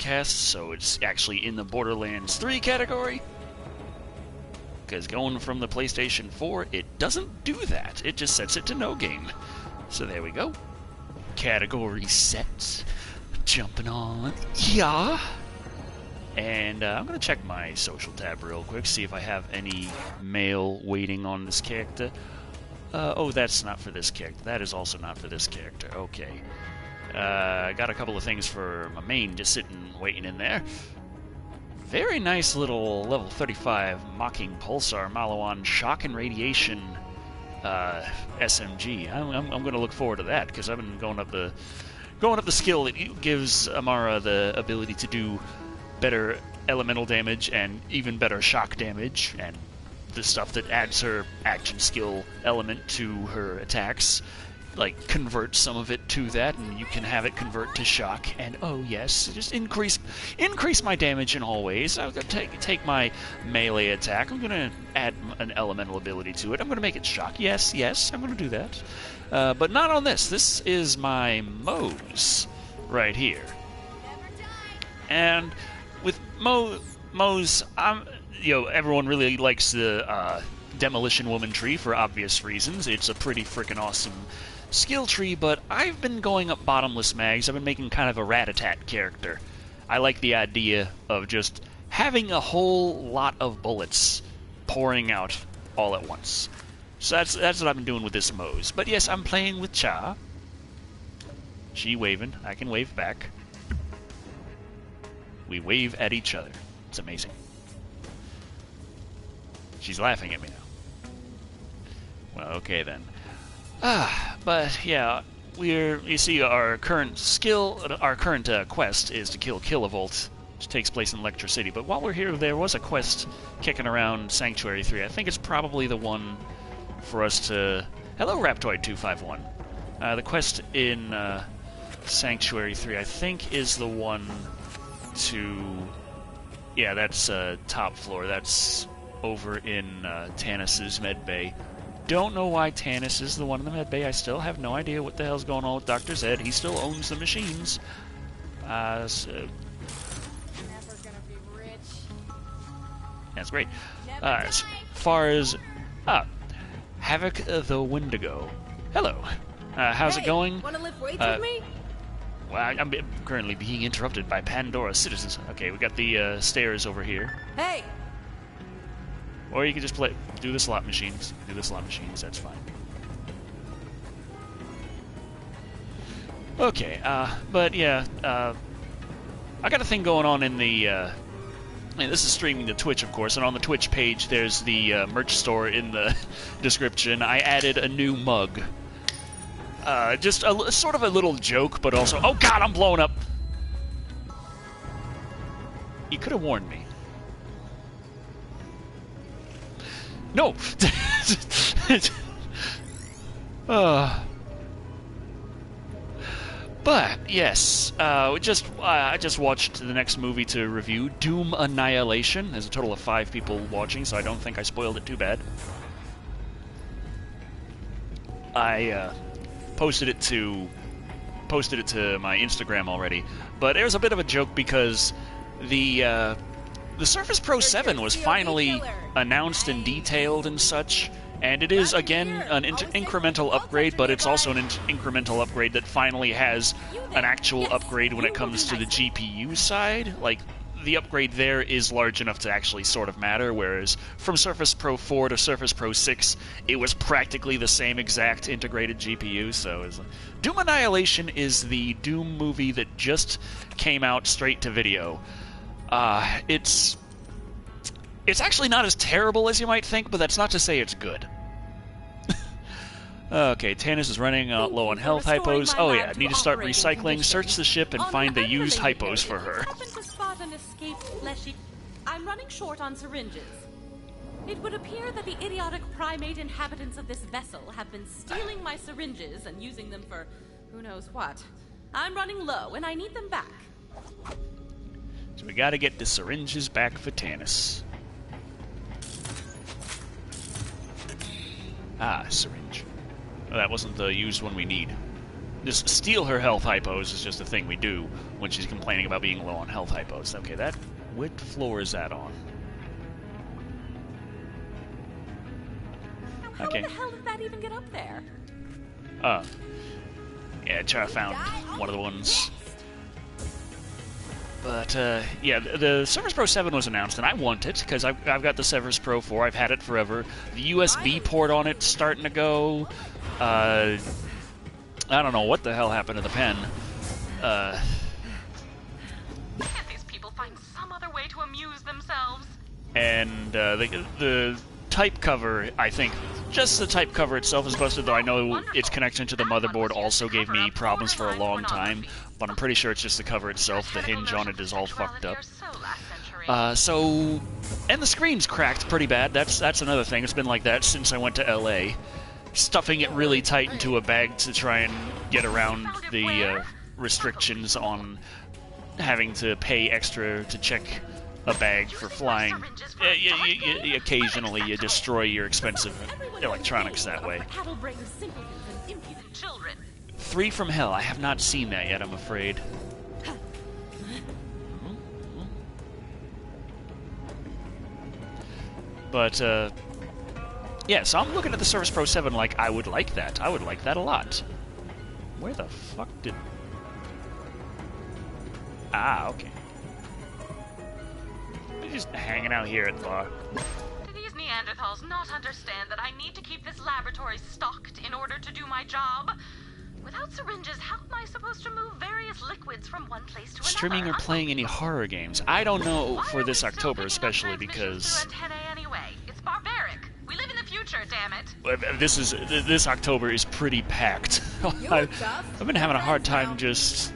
broadcast, so it's actually in the Borderlands 3 category. Because going from the PlayStation 4, it doesn't do that. It just sets it to no game. So there we go. Category set. Jumping on. Yeah. And I'm going to check my social tab real quick, see if I have any mail waiting on this character. Oh, that's not for this character. That is also not for this character. Okay. I got a couple of things for my main just sitting, waiting in there. Very nice little level 35 Mocking Pulsar Malawan Shock and Radiation SMG. I'm going to look forward to that, because I've been going up the skill that gives Amara the ability to do better elemental damage and even better shock damage, and the stuff that adds her action skill element to her attacks, like convert some of it to that, and you can have it convert to shock, and oh yes, just increase my damage in all ways. I'm gonna take my melee attack, I'm gonna add an elemental ability to it, I'm gonna make it shock. Yes, I'm gonna do that. But not on this. This is my Moze right here. And with Moze, everyone really likes the Demolition Woman tree for obvious reasons. It's a pretty freaking awesome skill tree, but I've been going up bottomless mags. I've been making kind of a Ratatat character. I like the idea of just having a whole lot of bullets pouring out all at once. So that's what I've been doing with this Moze. But yes, I'm playing with Cha. She waving. I can wave back. We wave at each other. It's amazing. She's laughing at me now. Well, okay then. But yeah, you see our current quest is to kill Kilovolt, which takes place in Lectra City. But while we're here, there was a quest kicking around Sanctuary 3. I think it's probably the one for us to... Hello, Raptoid251. The quest in Sanctuary 3, I think, is the one to... Yeah, that's top floor. That's over in Tanis's medbay. Don't know why Tanis is the one in the medbay. I still have no idea what the hell's going on with Dr. Zed. He still owns the machines. So... Never gonna be rich. That's great. As far as... Havoc the Wendigo. Hello. How's it going? Wanna lift weights with me? Well, I'm currently being interrupted by Pandora citizens. Okay, we got the stairs over here. Hey! Or you can just do the slot machines. Do the slot machines, that's fine. Okay, but yeah, I got a thing going on in the, and this is streaming to Twitch, of course, and on the Twitch page there's the merch store in the description. I added a new mug. Just sort of a little joke, but also... Oh god, I'm blowing up! You could have warned me. No! But, yes, I just watched the next movie to review, Doom Annihilation. There's a total of 5 people watching, so I don't think I spoiled it too bad. I posted it to my Instagram already, but there's a bit of a joke because the Surface Pro 7 was finally announced and detailed and such, and it is again an incremental upgrade, but it's also an incremental upgrade that finally has an actual upgrade when it comes to the GPU side. Like, the upgrade there is large enough to actually sort of matter, whereas from Surface Pro 4 to Surface Pro 6, it was practically the same exact integrated GPU, so Doom Annihilation is the Doom movie that just came out straight to video. It's actually not as terrible as you might think, but that's not to say it's good. Okay, Tanis is running low on health hypos. Oh yeah, need to start recycling. Search the ship and find the used hypos for her. I'm running short on syringes. It would appear that the idiotic primate inhabitants of this vessel have been stealing my syringes and using them for who knows what. I'm running low and I need them back. So we gotta get the syringes back for Tanis. Ah, syringe. Well, that wasn't the used one we need. Just steal her health hypos is just a thing we do. when she's complaining about being low on health hypos. Okay, that... What floor is that on? How Okay. the hell did that even get up there? Yeah, I found one of the ones. But, yeah, the Surface Pro 7 was announced, and I want it, because I've got the Surface Pro 4, I've had it forever. The USB port on it's starting to go. I don't know what the hell happened to the pen. Can't these people find some other way to amuse themselves? And, the type cover, I think, just the type cover itself is busted, though I know its connection to the motherboard also gave me problems for a long time, but I'm pretty sure it's just the cover itself. The hinge on it is all fucked up. And the screen's cracked pretty bad. That's another thing. It's been like that since I went to LA. Stuffing it really tight into a bag to try and get around the restrictions on having to pay extra to check a bag for flying. Occasionally you destroy your expensive electronics that way. 3 from Hell. I have not seen that yet, I'm afraid. But, yeah, so I'm looking at the Surface Pro 7 like, I would like that. I would like that a lot. Where the fuck did... Ah, okay. They're just hanging out here at the bar. Do these Neanderthals not understand that I need to keep this laboratory stocked in order to do my job? Without syringes, how am I supposed to move various liquids from one place to another? Streaming or playing any horror games? I don't know for this October, especially because... It's barbaric. We live in the future, damn it. This October is pretty packed. I've been having a hard time just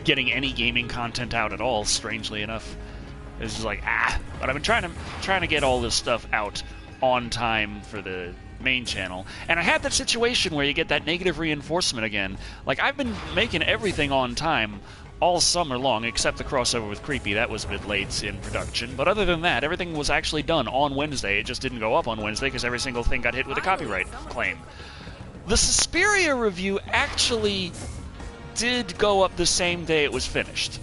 getting any gaming content out at all, strangely enough. It's just like, but I've been trying to get all this stuff out on time for the main channel. And I had that situation where you get that negative reinforcement again. Like, I've been making everything on time all summer long, except the crossover with Creepy. That was a bit late in production. But other than that, everything was actually done on Wednesday. It just didn't go up on Wednesday because every single thing got hit with a copyright claim. The Suspiria review actually did go up the same day it was finished.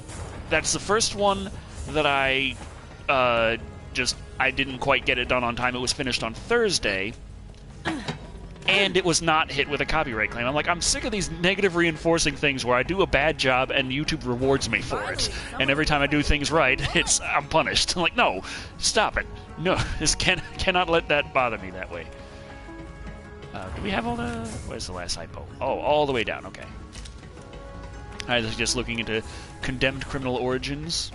That's the first one that I didn't quite get it done on time. It was finished on Thursday, and it was not hit with a copyright claim. I'm like, I'm sick of these negative reinforcing things where I do a bad job and YouTube rewards me for it. And every time I do things right, I'm punished. I'm like, no, stop it. No, cannot let that bother me that way. Do we have all the... Where's the last hypo? Oh, all the way down, okay. I was just looking into Condemned Criminal Origins.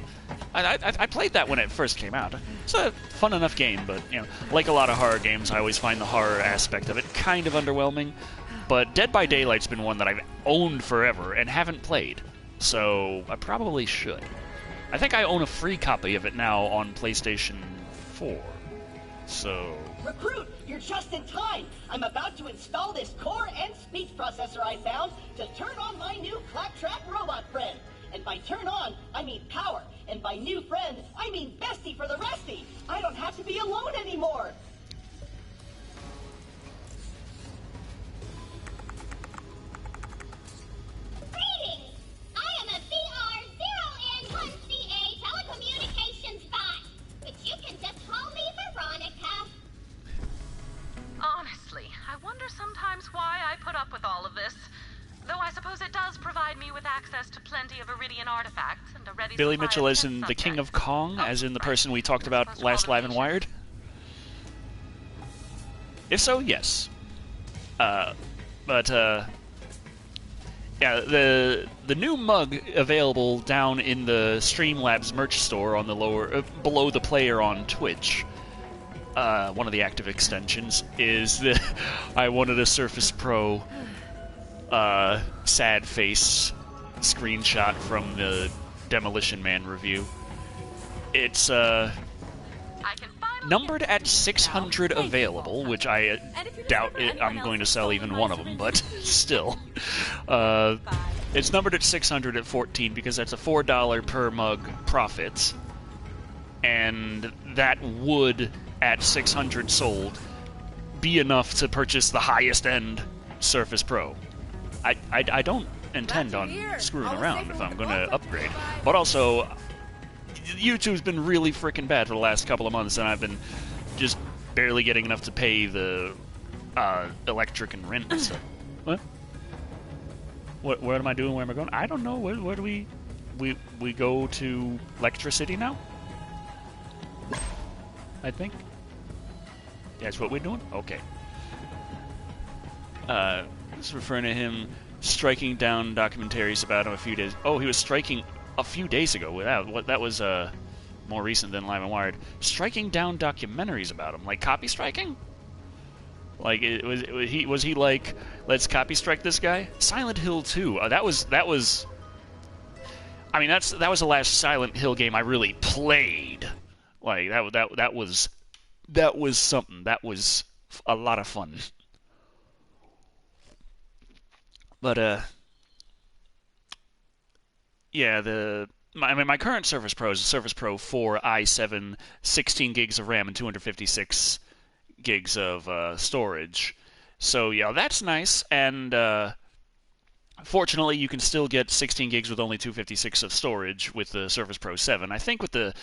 I played that when it first came out. It's a fun enough game, but, you know, like a lot of horror games, I always find the horror aspect of it kind of underwhelming. But Dead by Daylight's been one that I've owned forever and haven't played, so I probably should. I think I own a free copy of it now on PlayStation 4, so... Recruit, you're just in time! I'm about to install this core and speech processor I found to turn on my new claptrap robot friend. And by turn on, I mean power. And by new friend, I mean bestie for the restie. I don't have to be alone anymore. Greetings! I am a VR0N1CA telecommunications bot, but you can just call me Veronica. Honestly, I wonder sometimes why I put up with all of this. Though I suppose it does provide me with access to plenty of Iridian artifacts and a ready Billy supply Mitchell of as test in the subjects. King of Kong, as in the person we talked about last Live and Wired? If so, yes. Yeah, the new mug available down in the Streamlabs merch store on the lower below the player on Twitch. One of the active extensions is the I wanted a Surface Pro sad face screenshot from the Demolition Man review. It's numbered at 600 available, which I doubt I'm going to sell even one of them, but still. It's numbered at 600 at 14 because that's a $4 per mug profit, and that would, at 600 sold, be enough to purchase the highest end Surface Pro. I don't intend on screwing around if I'm going to upgrade. But also, YouTube's been really freaking bad for the last couple of months, and I've been just barely getting enough to pay the electric and rent and stuff. What? What am I doing? Where am I going? I don't know. Where do we go to Lectra City now? I think. That's what we're doing? Okay. It's referring to him striking down documentaries about him a few days... Oh, he was striking a few days ago. That was more recent than Live and Wired. Striking down documentaries about him. Like copy striking? Like, was he like, let's copy strike this guy? Silent Hill 2. That was... I mean, that was the last Silent Hill game I really played. Like, that was something. That was a lot of fun. But, yeah, my current Surface Pro is a Surface Pro 4 i7, 16 gigs of RAM and 256 gigs of storage. So, yeah, that's nice, and fortunately, you can still get 16 gigs with only 256 of storage with the Surface Pro 7. I think with the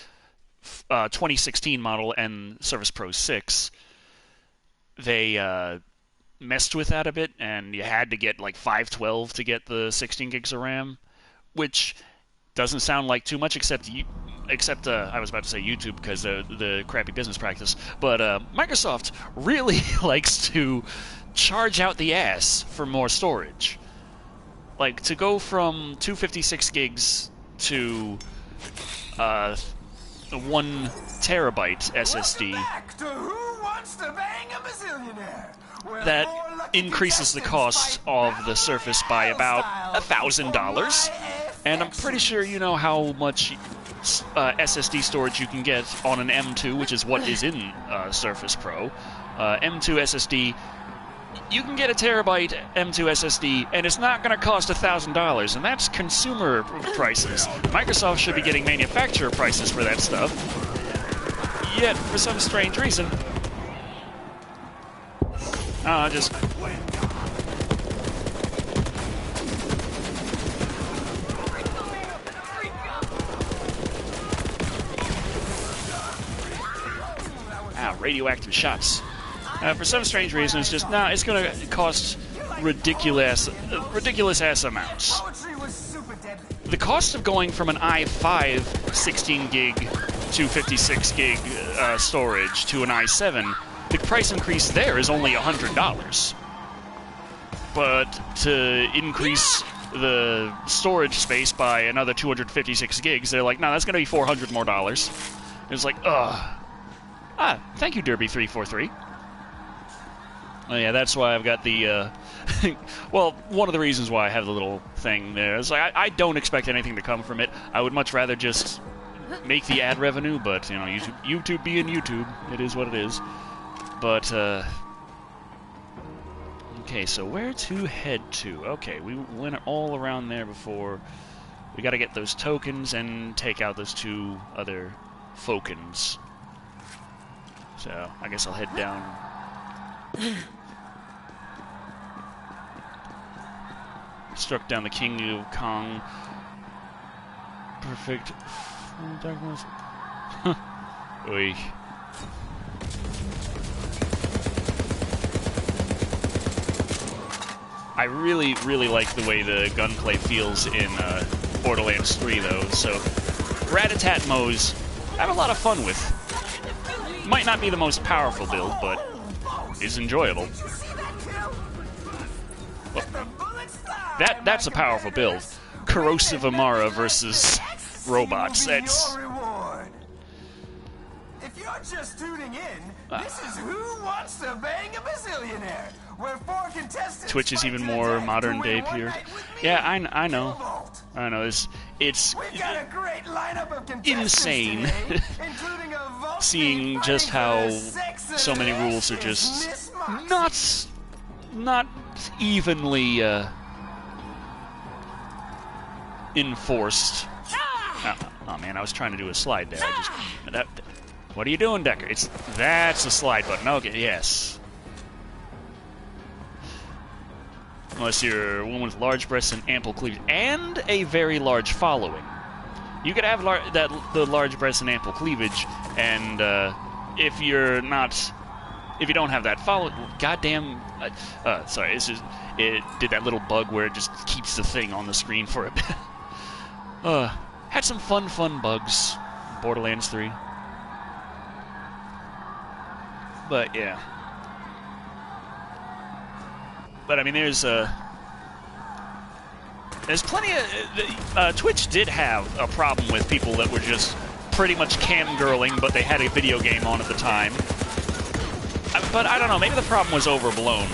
2016 model and Surface Pro 6, they messed with that a bit, and you had to get like 512 to get the 16 gigs of RAM, which doesn't sound like too much, except I was about to say YouTube because the crappy business practice, but Microsoft really likes to charge out the ass for more storage. Like, to go from 256 gigs to 1 terabyte SSD, that increases the cost of the Surface by about $1,000. And I'm pretty sure you know how much SSD storage you can get on an M2, which is what is in Surface Pro. M2 SSD, you can get a terabyte M2 SSD, and it's not going to cost $1,000, and that's consumer prices. Microsoft should be getting manufacturer prices for that stuff. Yet, for some strange reason, just... radioactive shots. For some strange reason, it's just, it's going to cost ridiculous ass amounts. The cost of going from an i5 16 gig to 56 gig storage to an i7, the price increase there is only $100. But to increase the storage space by another 256 gigs, they're like, no, that's going to be $400 more. It's like, ugh. Thank you, Derby343. Oh, yeah, that's why I've got the, well, one of the reasons why I have the little thing there is like, I don't expect anything to come from it. I would much rather just make the ad revenue, but, you know, YouTube being YouTube, it is what it is. But, okay, so where to head to? Okay, we went all around there before. We gotta get those tokens and take out those 2 other Fokins. So, I guess I'll head down. Struck down the King of Kong. Perfect. Darkness. Oy. I really, really like the way the gunplay feels in Borderlands 3, though. So, Ratatat Moze, I have a lot of fun with. Might not be the most powerful build, but is enjoyable. Well, that's a powerful build. Corrosive Amara versus robots. That's... If you're just tuning in, this is Who Wants to Bang a Bazillionaire, where 4 contestants Twitch is even more modern day here. Yeah, I know. I know. It's insane seeing just how so many rules are just not evenly enforced. Oh man, I was trying to do a slide there. What are you doing, Decker? That's the slide button. Okay, yes. unless you're a woman with large breasts and ample cleavage, and a very large following. You could have the large breasts and ample cleavage, and if you don't have that goddamn, sorry, it did that little bug where it just keeps the thing on the screen for a bit. Had some fun bugs, Borderlands 3. But yeah. But I mean, there's plenty of... Twitch did have a problem with people that were just pretty much cam-girling, but they had a video game on at the time. But I don't know, maybe the problem was overblown.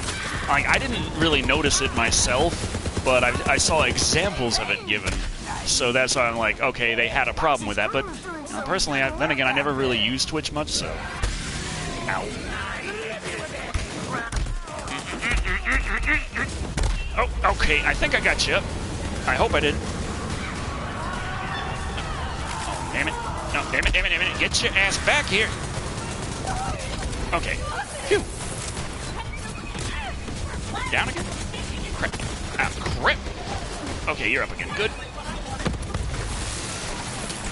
Like, I didn't really notice it myself, but I saw examples of it given. So that's why I'm like, okay, they had a problem with that. But personally, then again, I never really used Twitch much, so... Ow. Oh, okay, I think I got you. I hope I did. Oh, damn it. No, damn it. Get your ass back here. Okay. Phew. Down again? Crap. Ah, crap. Okay, you're up again. Good.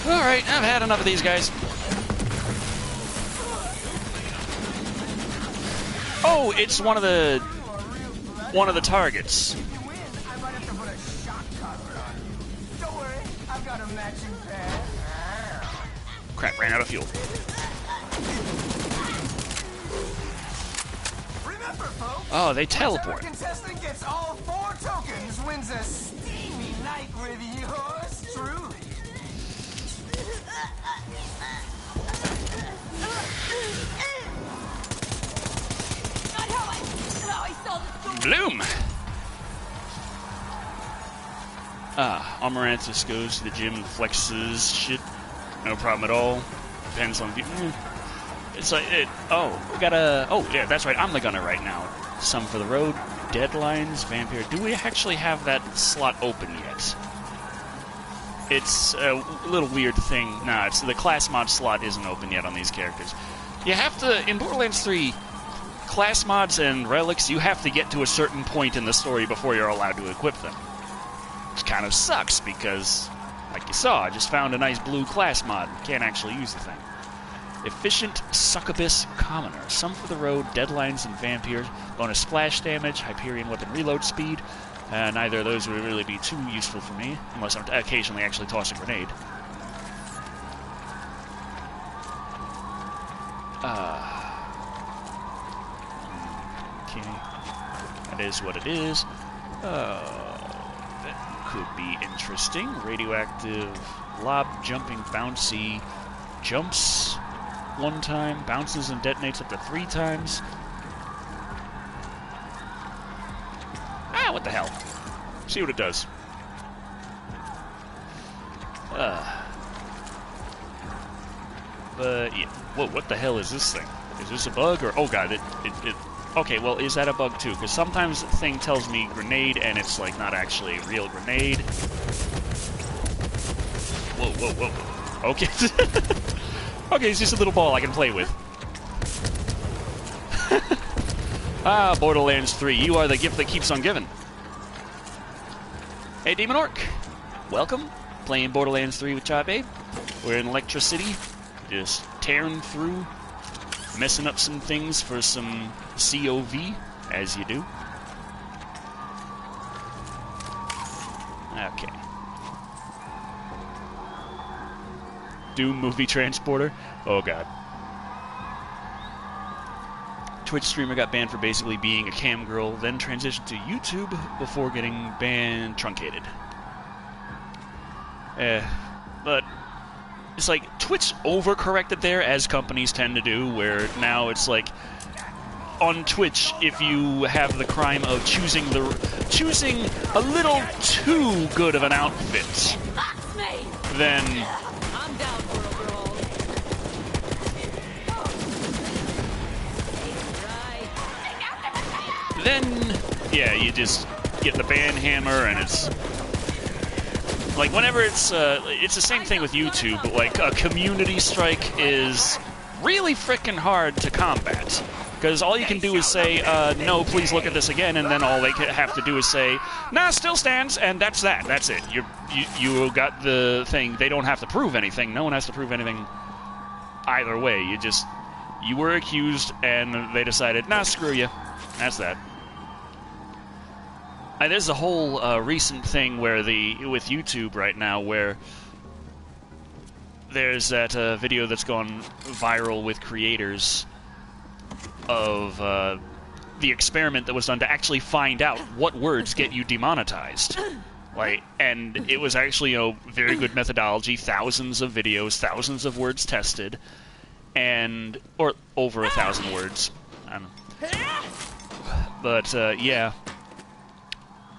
Alright, I've had enough of these guys. Oh, it's one of the targets. Crap, ran out of fuel. Oh, they teleport. Contestant gets all 4 tokens, wins a steamy night with yours truly. Bloom! Amaranthus goes to the gym and flexes shit. No problem at all. Depends on people. It's like, we gotta... Oh, yeah, that's right, I'm the gunner right now. Some for the road, deadlines, vampire. Do we actually have that slot open yet? It's a little weird thing. Nah, it's the class mod slot isn't open yet on these characters. You have to... In Borderlands 3... Class mods and relics, you have to get to a certain point in the story before you're allowed to equip them. Which kind of sucks, because, like you saw, I just found a nice blue class mod. Can't actually use the thing. Efficient Succubus Commoner. Some for the road, deadlines, and vampires. Bonus splash damage, Hyperion weapon reload speed. Neither of those would really be too useful for me, unless I'm occasionally actually toss a grenade. That is what it is. That could be interesting. Radioactive lob jumping bouncy jumps 1 time, bounces and detonates up to 3 times. Ah, what the hell? See what it does. But yeah. Whoa, what the hell is this thing? Is this a bug or... Oh god, it okay, well, is that a bug too? Because sometimes the thing tells me grenade and it's like not actually a real grenade. Whoa. Okay. Okay, it's just a little ball I can play with. Borderlands 3, you are the gift that keeps on giving. Hey, Demon Orc. Welcome. Playing Borderlands 3 with Charbabe. We're in Lectra City. Just tearing through. Messing up some things for some COV, as you do. Okay. Doom movie transporter? Oh god. Twitch streamer got banned for basically being a cam girl, then transitioned to YouTube before getting banned truncated. But it's like Twitch overcorrected there, as companies tend to do, where now it's like on Twitch, if you have the crime of choosing a little too good of an outfit, then I'm down for a brawl. then yeah, you just get the ban hammer, and it's like whenever it's the same thing with YouTube, but like a community strike is really frickin' hard to combat. because all you can do is say, no, please look at this again, and then all they have to do is say, nah, still stands, and that's that. That's it. You got the thing. They don't have to prove anything. No one has to prove anything either way. You were accused, and they decided, nah, screw you. That's that. There's a whole recent thing where with YouTube right now where there's that video that's gone viral with creators of the experiment that was done to actually find out what words get you demonetized. And it was actually, very good methodology, thousands of videos, thousands of words tested, or over 1,000 words. I don't know. But, yeah.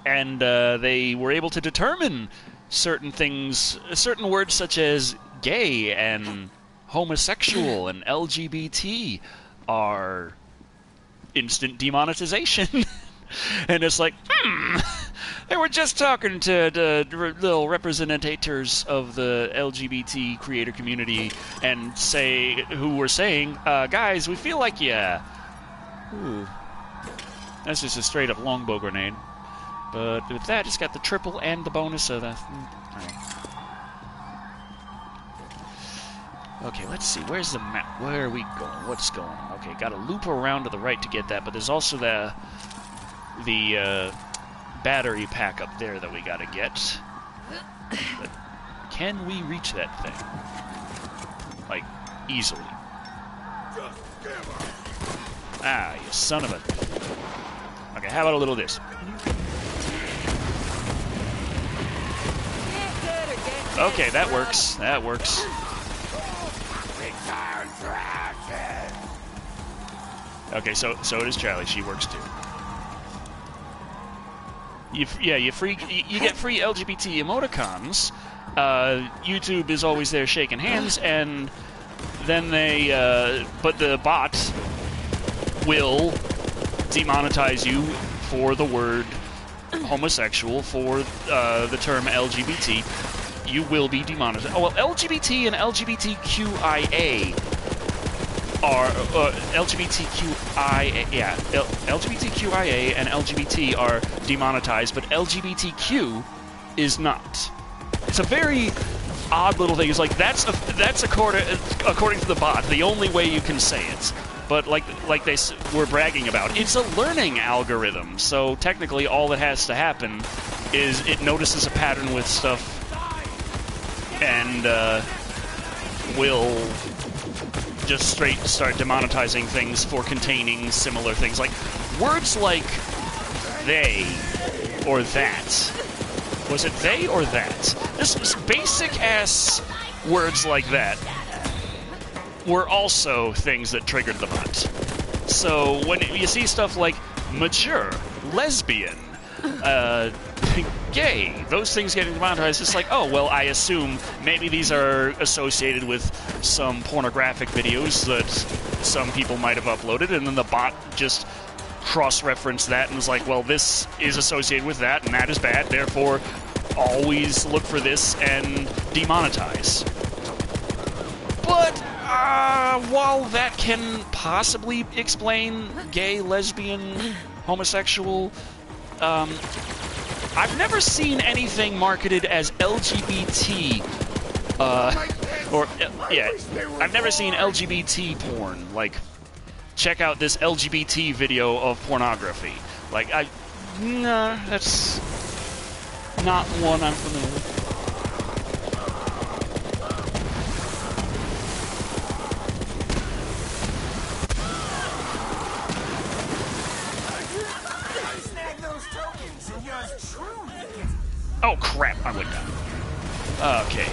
And they were able to determine certain things, certain words such as gay and homosexual and LGBT are instant demonetization. And it's like, they were just talking to the little representators of the LGBT creator community and who were saying, guys, we feel like ooh, that's just a straight up longbow grenade. But with that, it's got the triple and the bonus of the... Alright. Okay, let's see. Where's the map? Where are we going? What's going on? Okay, got to loop around to the right to get that, but there's also the battery pack up there that we got to get. But can we reach that thing? Easily. Ah, you son of a... Okay, how about a little of this? Okay, that works. That works. Okay, so does Charlie. She works too. You get free LGBT emoticons. YouTube is always there shaking hands, and then but the bot will demonetize you for the word homosexual, for the term LGBT. You will be demonetized. Oh, well, LGBT and LGBTQIA are LGBTQIA and LGBT are demonetized, but LGBTQ is not. It's a very odd little thing. It's like that's according to the bot the only way you can say it. But like they were bragging about, it's a learning algorithm. So technically, all that has to happen is it notices a pattern with stuff and will just straight start demonetizing things for containing similar things. Like words like they or that. Was it they or that? This basic ass words like that were also things that triggered the bot. So when you see stuff like mature, lesbian, gay, those things getting demonetized, it's like, oh, well, I assume maybe these are associated with some pornographic videos that some people might have uploaded, and then the bot just cross-referenced that and was like, well, this is associated with that, and that is bad, therefore always look for this and demonetize. But while that can possibly explain gay, lesbian, homosexual, I've never seen anything marketed as LGBT, I've never seen LGBT porn. Like, check out this LGBT video of pornography. Like, nah, that's not one I'm familiar with. Oh, crap, I went down. Okay.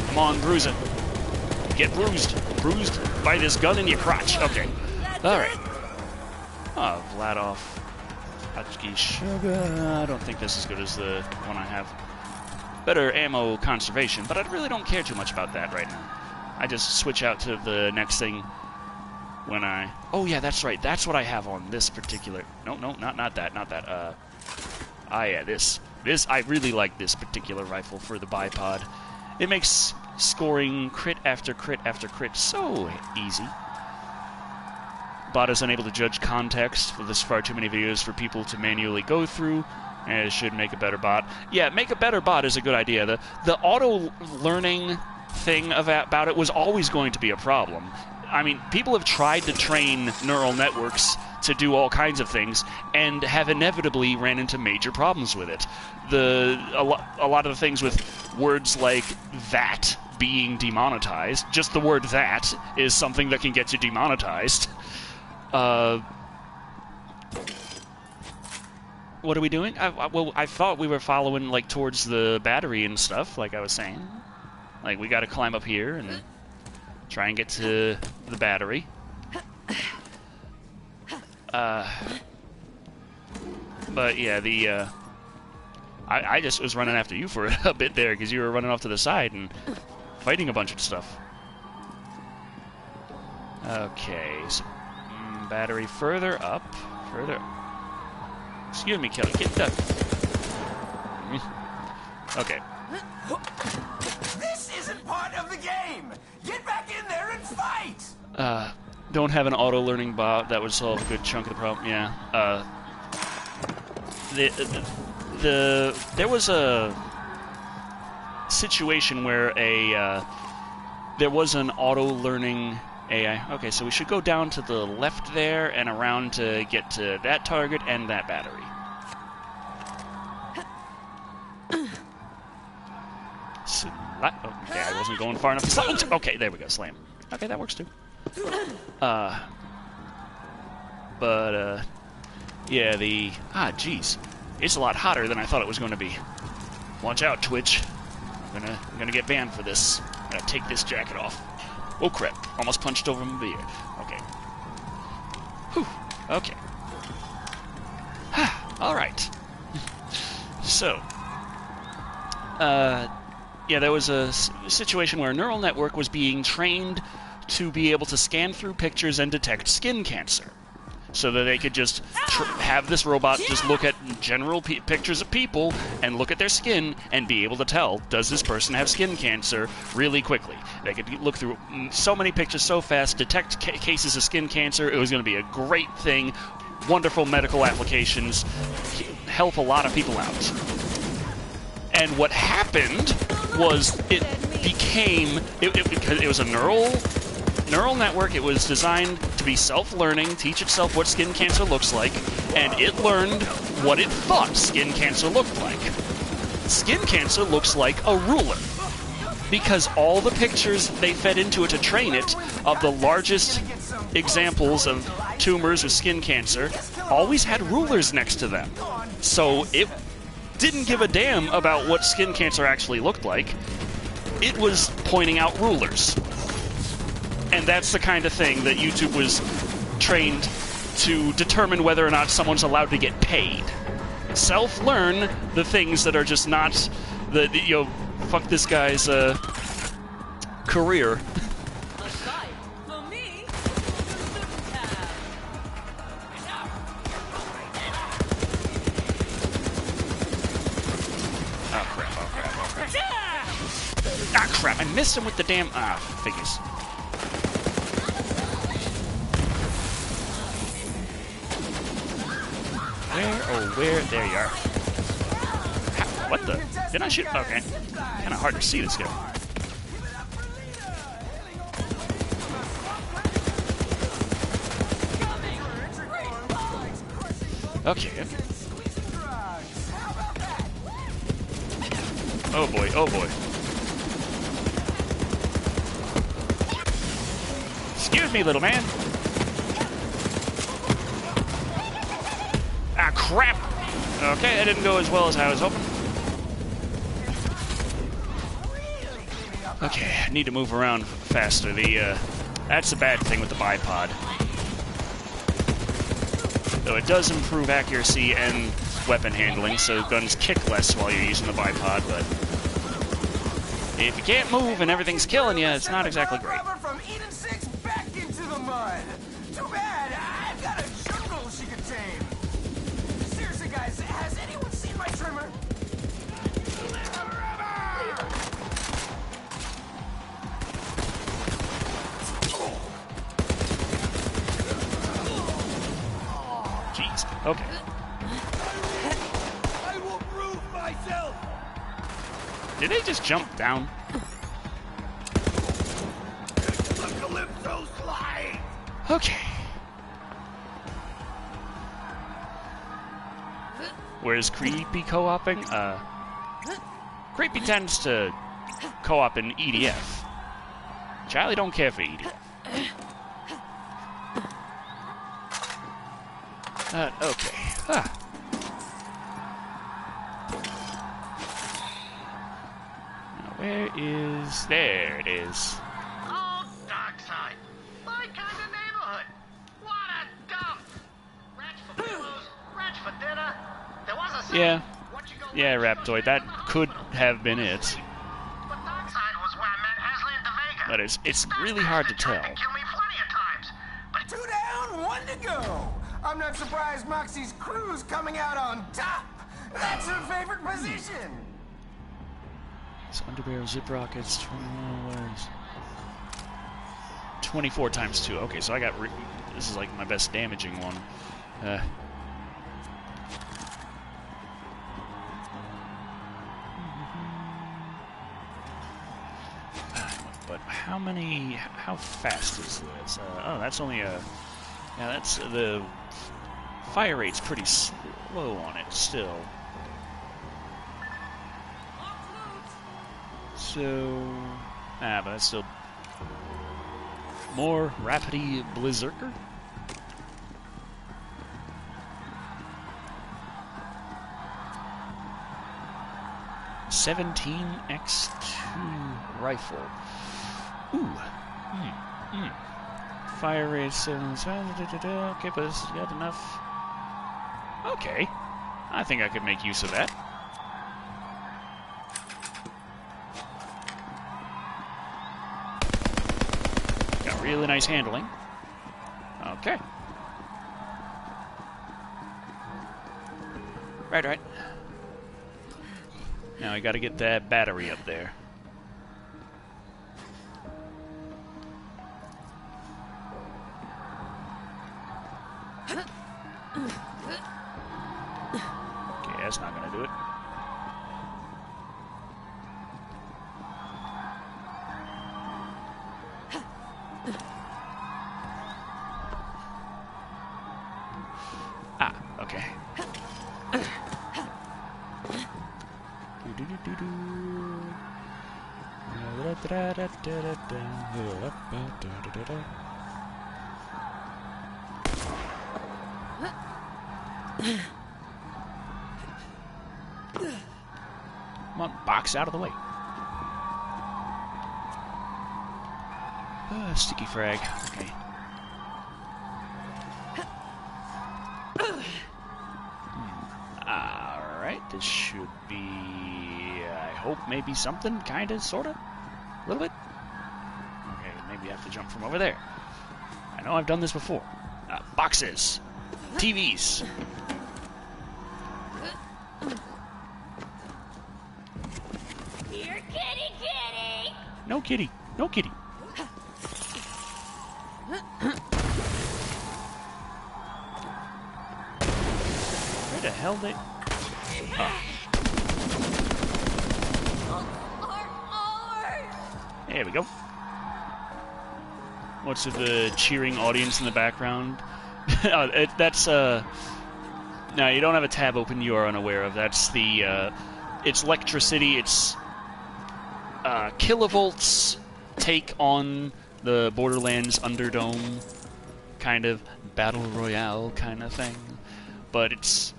Come on, bruise it. Get bruised. Bruised by this gun in your crotch. Okay. Alright. Oh, Vladov. Hotchki Sugar. I don't think this is as good as the one I have. Better ammo conservation, but I really don't care too much about that right now. I just switch out to the next thing when I... Oh, yeah, that's right. That's what I have on this particular... No, not that. Yeah, this. I really like this particular rifle for the bipod. It makes scoring crit after crit after crit so easy. bot is unable to judge context. There's far too many videos for people to manually go through. And it should make a better bot. Yeah, make a better bot is a good idea. The auto-learning thing about it was always going to be a problem. I mean, people have tried to train neural networks to do all kinds of things and have inevitably ran into major problems with it. A lot of the things with words like that being demonetized, just the word that is something that can get you demonetized. What are we doing? I thought we were following, like, towards the battery and stuff, like I was saying. Like, we gotta climb up here and try and get to the battery. But, yeah, I just was running after you for a bit there, because you were running off to the side and fighting a bunch of stuff. Okay, so battery further up. Excuse me, Kelly. Get that. Okay. This isn't part of the game. Get back in there and fight. Don't have an auto-learning bot that would solve a good chunk of the problem. Yeah. There was a situation where there was an auto-learning AI. Okay, so we should go down to the left there and around to get to that target and that battery. Okay, I wasn't going far enough. Okay, there we go, slam. Okay, that works too. Yeah, geez. It's a lot hotter than I thought it was going to be. Watch out, Twitch. I'm gonna get banned for this. I'm gonna take this jacket off. Oh crap, almost punched over my beard. Okay. Whew, okay. Alright. So, yeah, there was a situation where a neural network was being trained to be able to scan through pictures and detect skin cancer. So that they could just have this robot just look at general pictures of people and look at their skin and be able to tell, does this person have skin cancer, really quickly. They could look through so many pictures so fast, detect cases of skin cancer. It was going to be a great thing, wonderful medical applications, help a lot of people out. And what happened was it was a neural network. It was designed to be self-learning, teach itself what skin cancer looks like, and it learned what it thought skin cancer looked like. Skin cancer looks like a ruler, because all the pictures they fed into it to train it of the largest examples of tumors with skin cancer always had rulers next to them. So it didn't give a damn about what skin cancer actually looked like. It was pointing out rulers. And that's the kind of thing that YouTube was trained to determine whether or not someone's allowed to get paid. Self-learn the things that are just not fuck this guy's career. Ah, crap. I missed him with the damn... figures. Where? There you are. What the? Did I shoot? Okay. Kind of hard to see this guy. Okay. Oh boy, oh boy. Excuse me, little man. Ah, crap! Okay, that didn't go as well as I was hoping. Okay, I need to move around faster. That's the bad thing with the bipod. Though it does improve accuracy and weapon handling, so guns kick less while you're using the bipod, but if you can't move and everything's killing you, it's not exactly great. From Eden 6 back into the mud. Too bad. I've got a jungle she could tame. Seriously, guys, has anyone seen my trimmer? Okay. I will prove myself. Did they just jump down? The Calypso slide. Okay. Where's Creepy co-oping? Creepy tends to co-op in EDF. Charlie don't care for EDF. Okay. Ah. Now, where is... There it is. Oh, Darkside. My kind of neighborhood. What a dump. Ranch for pillows, ranch for dinner. There was a sign. Yeah. What you go Yeah, ranch, Raptoid, that could have been it. But Darkside was where I met Ashley and DeVega. But it's really hard to tell. Tried to kill me plenty of times. But 2 down, 1 to go. I'm not surprised Moxie's crew's coming out on top. That's her favorite position. So underbarrel zip rockets, 24 times 2. Okay, so I got... This is like my best damaging one. But how fast is this? Oh, that's only a... Yeah, that's... The fire rate's pretty slow on it still. So... but that's still... More Rapidy Blizzarker? .17x2 rifle. Ooh. Fire rate 7. Okay, but this has got enough. Okay. I think I could make use of that. Got really nice handling. Okay. Right. Now I gotta get that battery up there. Okay, that's not gonna do it. Okay. Come on, box out of the way. Sticky frag. Okay. Alright, this should be, I hope, maybe something, kinda, sorta, a little bit. Okay, maybe I have to jump from over there. I know I've done this before. Boxes. TVs. Here, kitty, kitty. No kitty. No kitty. Where the hell they... There we go. What's with the cheering audience in the background? That's, no, you don't have a tab open you are unaware of. That's the, it's Lectra City. It's, Kilovolt's take on the Borderlands Underdome kind of battle royale kind of thing. But it's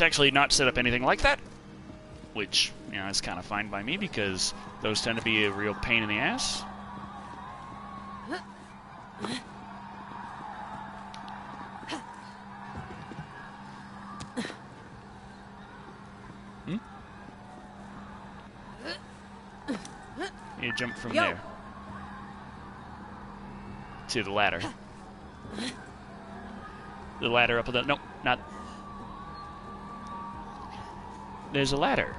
actually not set up anything like that, which, you know, is kind of fine by me because those tend to be a real pain in the ass. You jump from there to the ladder. The ladder up with the... Nope, not... There's a ladder.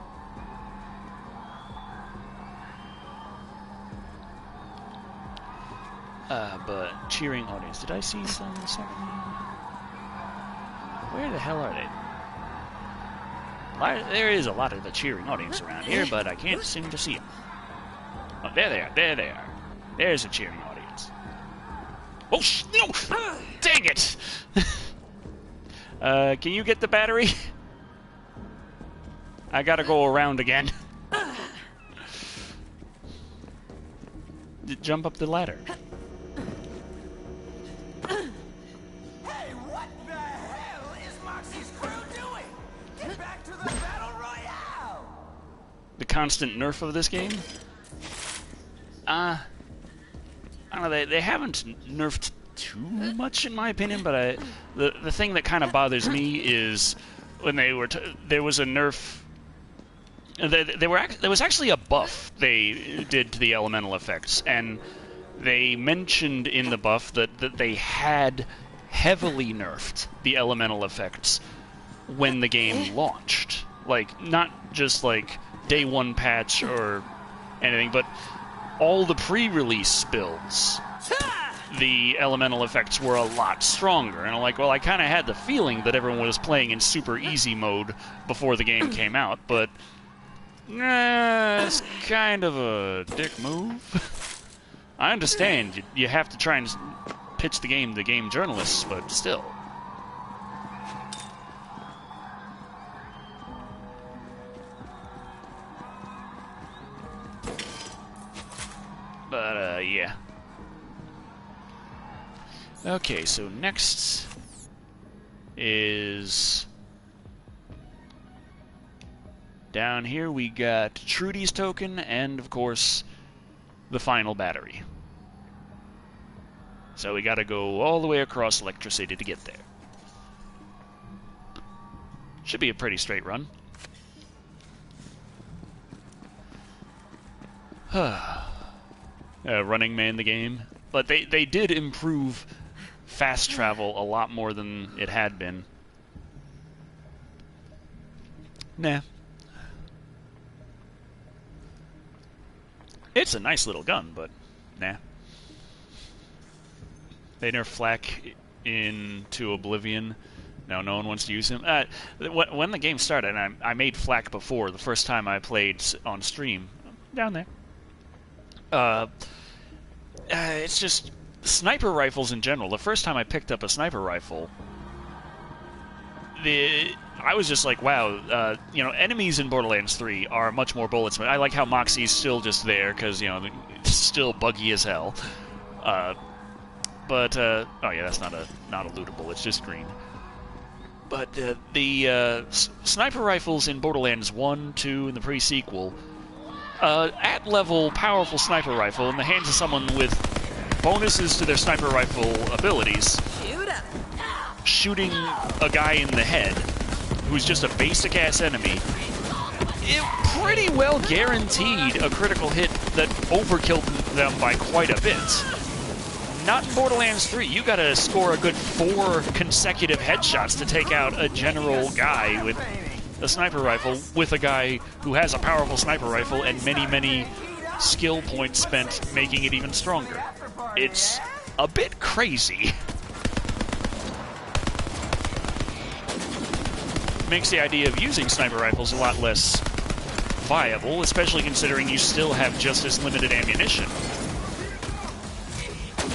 But cheering audience. Did I see something? Where the hell are they? There is a lot of the cheering audience around here, but I can't seem to see them. Oh, there they are. There they are. There's a cheering audience. Oh, no! Dang it! Can you get the battery? I gotta go around again. Jump up the ladder. Hey, what the hell is Moxie's crew doing? Get back to the battle royale! The constant nerf of this game? I don't know, they haven't nerfed too much in my opinion, but the thing that kind of bothers me is when they were there was a nerf. There was actually a buff they did to the elemental effects, and they mentioned in the buff that they had heavily nerfed the elemental effects when the game launched. Like, not just like day one patch or anything, but all the pre-release builds, the elemental effects were a lot stronger. And I'm like, well, I kind of had the feeling that everyone was playing in super easy mode before the game came out, but it's kind of a dick move. I understand you have to try and pitch the game to game journalists, but still. But, yeah. Okay, so next is... down here we got Trudy's token and, of course, the final battery. So we gotta go all the way across Lectra City to get there. Should be a pretty straight run. Running Man the game. But they did improve fast travel a lot more than it had been. Nah. It's a nice little gun, but nah. They nerfed Flak into oblivion. Now no one wants to use him. When the game started, and I made Flak before, the first time I played on stream, down there. It's just sniper rifles in general. The first time I picked up a sniper rifle, I was just like, wow, you know, enemies in Borderlands 3 are much more bullets. I like how Moxie's still just there, because, you know, it's still buggy as hell. Oh yeah, that's not a lootable, it's just green. But the sniper rifles in Borderlands 1, 2, and the pre-sequel, at-level, powerful sniper rifle in the hands of someone with bonuses to their sniper rifle abilities, shooting a guy in the head, who's just a basic-ass enemy, it pretty well guaranteed a critical hit that overkilled them by quite a bit. Not in Borderlands 3. You gotta score a good 4 consecutive headshots to take out a general guy with a sniper rifle, with a guy who has a powerful sniper rifle and many, many skill points spent making it even stronger. It's a bit crazy. Makes the idea of using sniper rifles a lot less viable, especially considering you still have just as limited ammunition.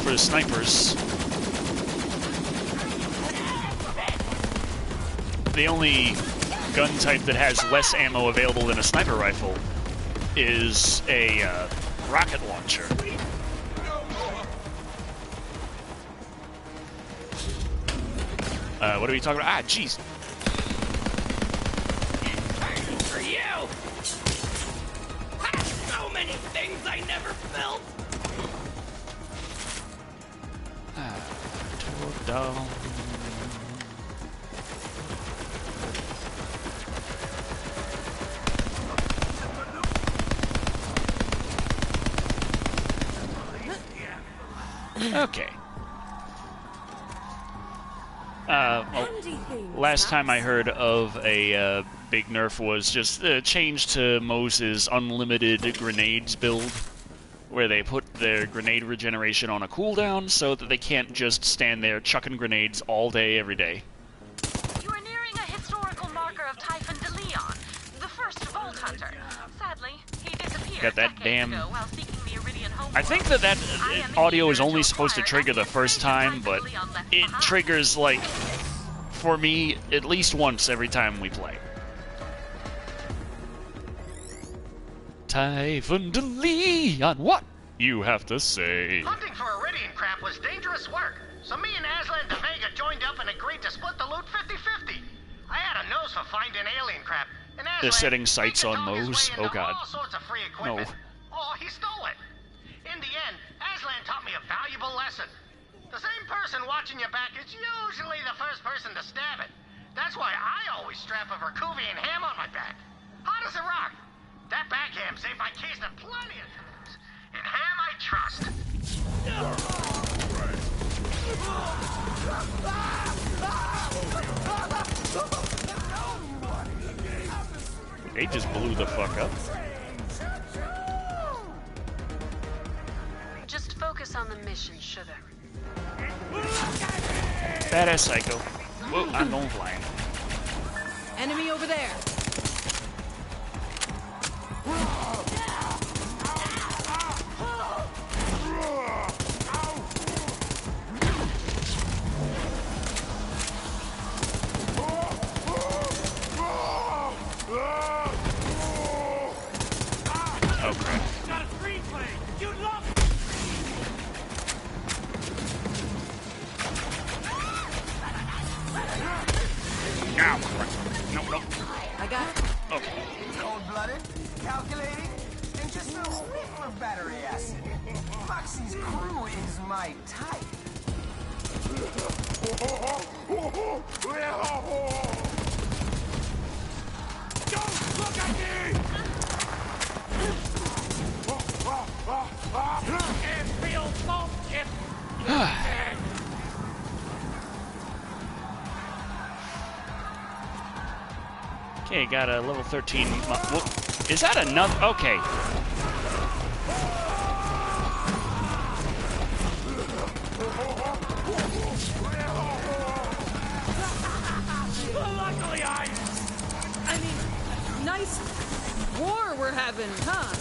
For the snipers, the only gun type that has less ammo available than a sniper rifle is a rocket launcher. What are we talking about? Ah, jeez. For you! So many things I never felt! Down. Okay. Well, last time I heard of a big nerf was just a change to Moze's unlimited grenades build, where they put their grenade regeneration on a cooldown so that they can't just stand there chucking grenades all day, every day. hunter. Sadly, he disappeared Got that decades damn... ago while seeking the Iridian homeworld. I think that audio is only supposed to trigger the first time, but it triggers, like, for me, at least once every time we play. Typhon de Leon, what you have to say? Hunting for Iridian crap was dangerous work, so me and Aslan de Vega joined up and agreed to split the loot 50-50. I had a nose for finding alien crap, and Aslan... They're setting sights on Moze. Oh god. All sorts of free equipment. No. Oh, he stole it. In the end, Aslan taught me a valuable lesson. The same person watching your back is usually the first person to stab it. That's why I always strap a Verkuvian ham on my back. Hot as a rock. That back ham saved my case of plenty of times. In ham I trust. They just blew the fuck up. Just focus on the mission, sugar. Badass psycho. Whoa, I'm going flying. Enemy over there. Oh crap. Got a screenplay. You'd love it. Ow. No, no. I got it. Okay. Cold-blooded, calculating, and just a whiff of battery acid. Foxy's crew is my type. Don't look at me! It feels so if Okay, got a level 13. Whoop. Is that enough? Okay. luckily I mean, nice war we're having, huh?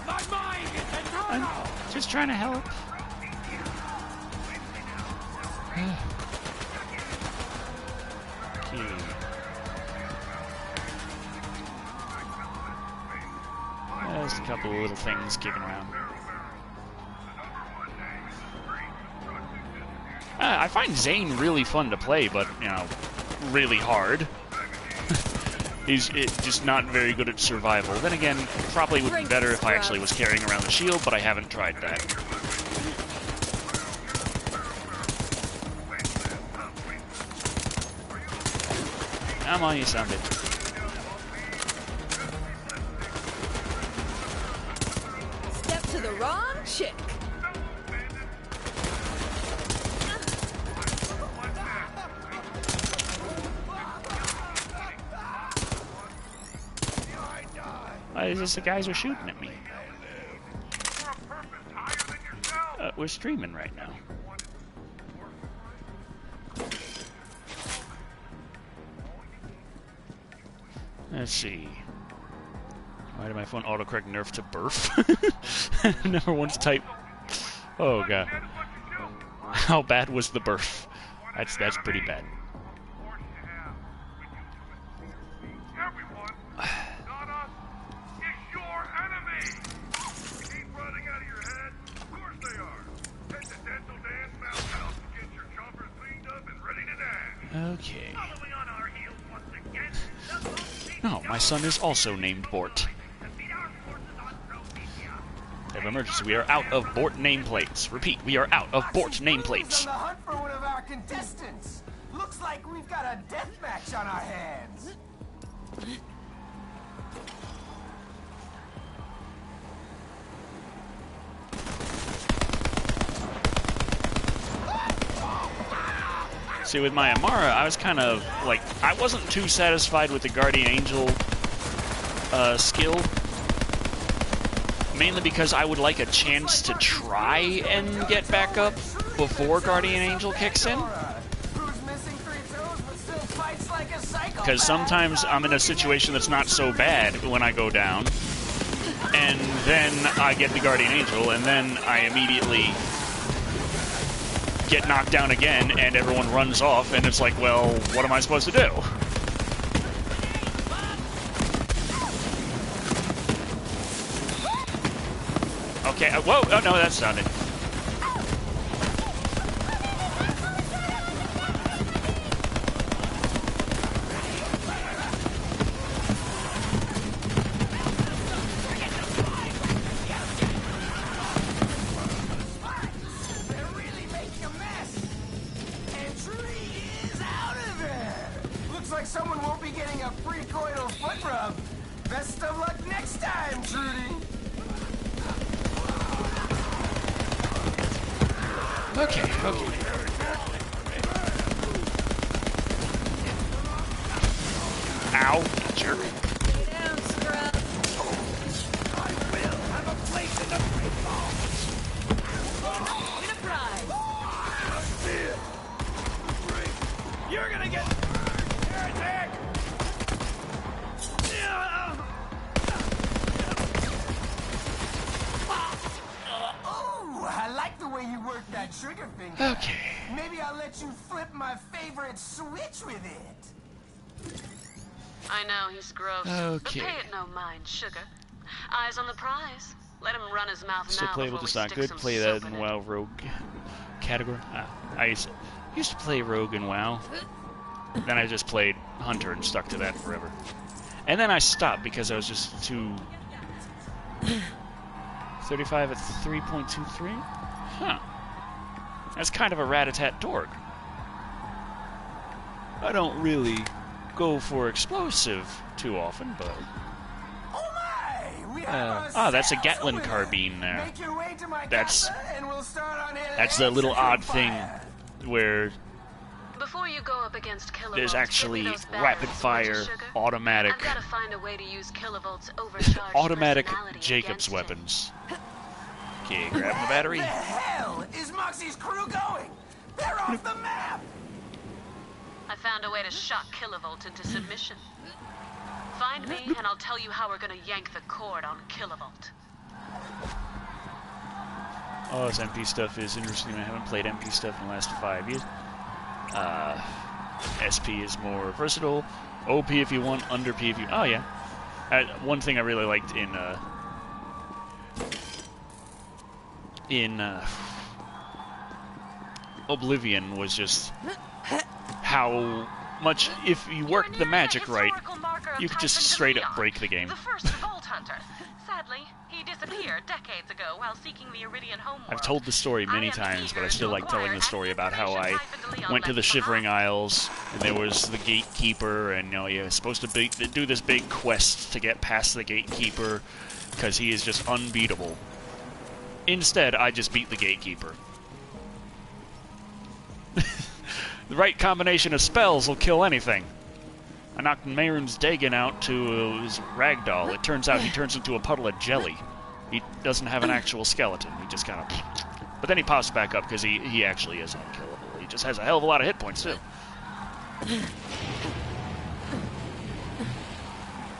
my mind is I'm eternal. just trying to help. Okay. There's a couple of little things kicking around. I find Zane really fun to play, but, you know, really hard. He's just not very good at survival. Then again, probably would be better if I actually was carrying around the shield, but I haven't tried that. Come on, you son of a bitch. Step to the wrong chick. Why is this the guys are shooting at me? We're streaming right now. Let's see. Why did my phone autocorrect nerf to burf? Never once typed. Oh god. How bad was the burf? That's pretty bad. Okay. No, my son is also named Bort. Of emergency, we are out of Bort nameplates. Repeat, we are out of Bort nameplates. On the hunt for one of our contestants. Looks like we've got a death match on our hands. See, with my Amara, I was kind of, like, I wasn't too satisfied with the Guardian Angel skill. Mainly because I would like a chance to try and get back up before Guardian Angel kicks in. because sometimes I'm in a situation that's not so bad when I go down, and then I get the Guardian Angel, and then I immediately get knocked down again, and everyone runs off, and it's like, well, what am I supposed to do? Okay, whoa, oh no, that sounded... Someone won't be getting a free coital foot rub. Best of luck next time, Trudy. Okay. Ow, jerk. Stay down, scrub. I will have a place in the free fall. Win a prize. You're gonna get... Heretic! Oh, I like the way you work that trigger finger. Okay. Maybe I'll let you flip my favorite switch with it. I know he's gross, Okay. but pay it no mind, sugar. Eyes on the prize. Let him run his mouth Still now playable, before just we not stick good. some Play soap that in it. WoW Rogue category. I used to play Rogue and WoW. Then I just played Hunter and stuck to that forever. And then I stopped because I was just too... 35 at 3.23? Huh. That's kind of a rat-a-tat dork. I don't really go for explosive too often, but... Oh my! We have that's a sales Gatlin opening. carbine there. Make your way to my That's- casa and we'll start on That's the little odd thing where Before you go up against kilovolts, there's actually give me those batteries, rapid-fire, won't you, sugar? automatic... I've got to find a way to use kilovolts overcharged automatic personality Jacob's against weapons. Okay, grabbing the battery. Where the hell is Moxie's crew going? They're off the map! I found a way to shock kilovolt into submission. Find me, and I'll tell you how we're gonna yank the cord on kilovolt. Oh, this MP stuff is interesting. I haven't played MP stuff in the last 5 years. SP is more versatile. OP if you want, under P if you... Oh, yeah. One thing I really liked in Oblivion was just how much, if you worked the magic right, you could just straight up break the game. The first Vault Hunter. Sadly, he disappeared decades ago while seeking the Iridian homeworld. I've told the story many times, but I still like telling the story about how I went to the Shivering Isles, and there was the gatekeeper, and you're supposed to do this big quest to get past the gatekeeper, because he is just unbeatable. Instead, I just beat the gatekeeper. The right combination of spells will kill anything. I knocked Mehrunes Dagon out to his ragdoll. It turns out he turns into a puddle of jelly. He doesn't have an actual skeleton. He just kind of... But then he pops back up because he actually is unkillable. He just has a hell of a lot of hit points, too.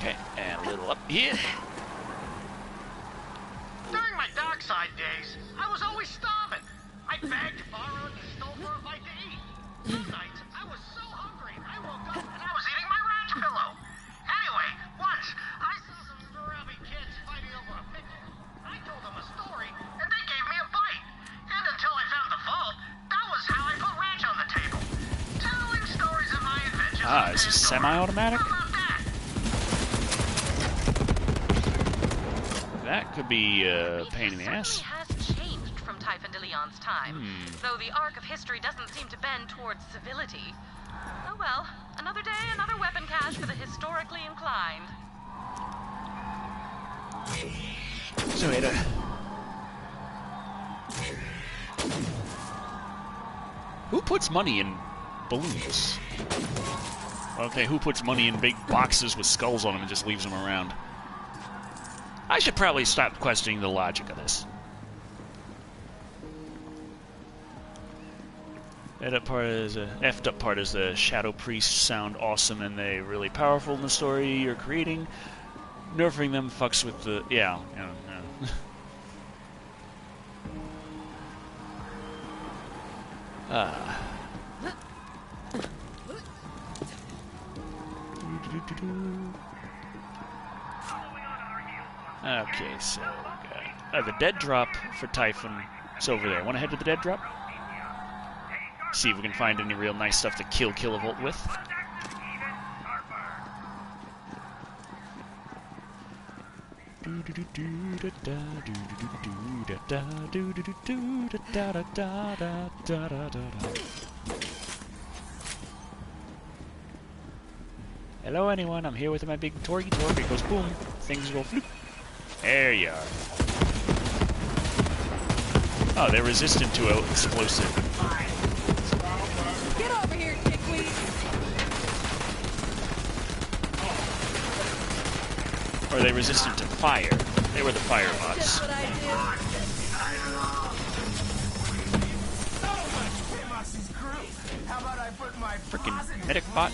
Okay, and a little up here. During my dark side days, I was always starving. I begged, borrowed, and stole for a bite to eat. Some nights, I was so hungry, I woke up and I was eating my ranch pillow. Anyway, once, I saw some scrubby kids fighting over a pickle. I told them a story, and they gave me a bite. And until I found the vault, that was how I put ranch on the table. Telling stories of my adventures. Ah, is this semi-automatic? How about that? That could be a pain in the ass. It has changed from Typhon de Leon's time, though the arc of history doesn't seem to bend towards civility. Oh well, another day, another weapon cache for the historically inclined. So, Ada. Who puts money in balloons? Okay, who puts money in big boxes with skulls on them and just leaves them around? I should probably stop questioning the logic of this. Effed up part is the Shadow Priests sound awesome and they really powerful in the story you're creating. Nerfing them fucks with the... Yeah. Okay, so I have a dead drop for Typhon. It's over there. Want to head to the dead drop? See if we can find any real nice stuff to kill Kilovolt with. Hello, anyone? I'm here with my big torque. It goes boom. Things go floop. There you are. Oh, they're resistant to an explosive. Get over here, dickweed! Or are they resistant to fire? They were the fire bots. That's what I do. Frickin' medic bot.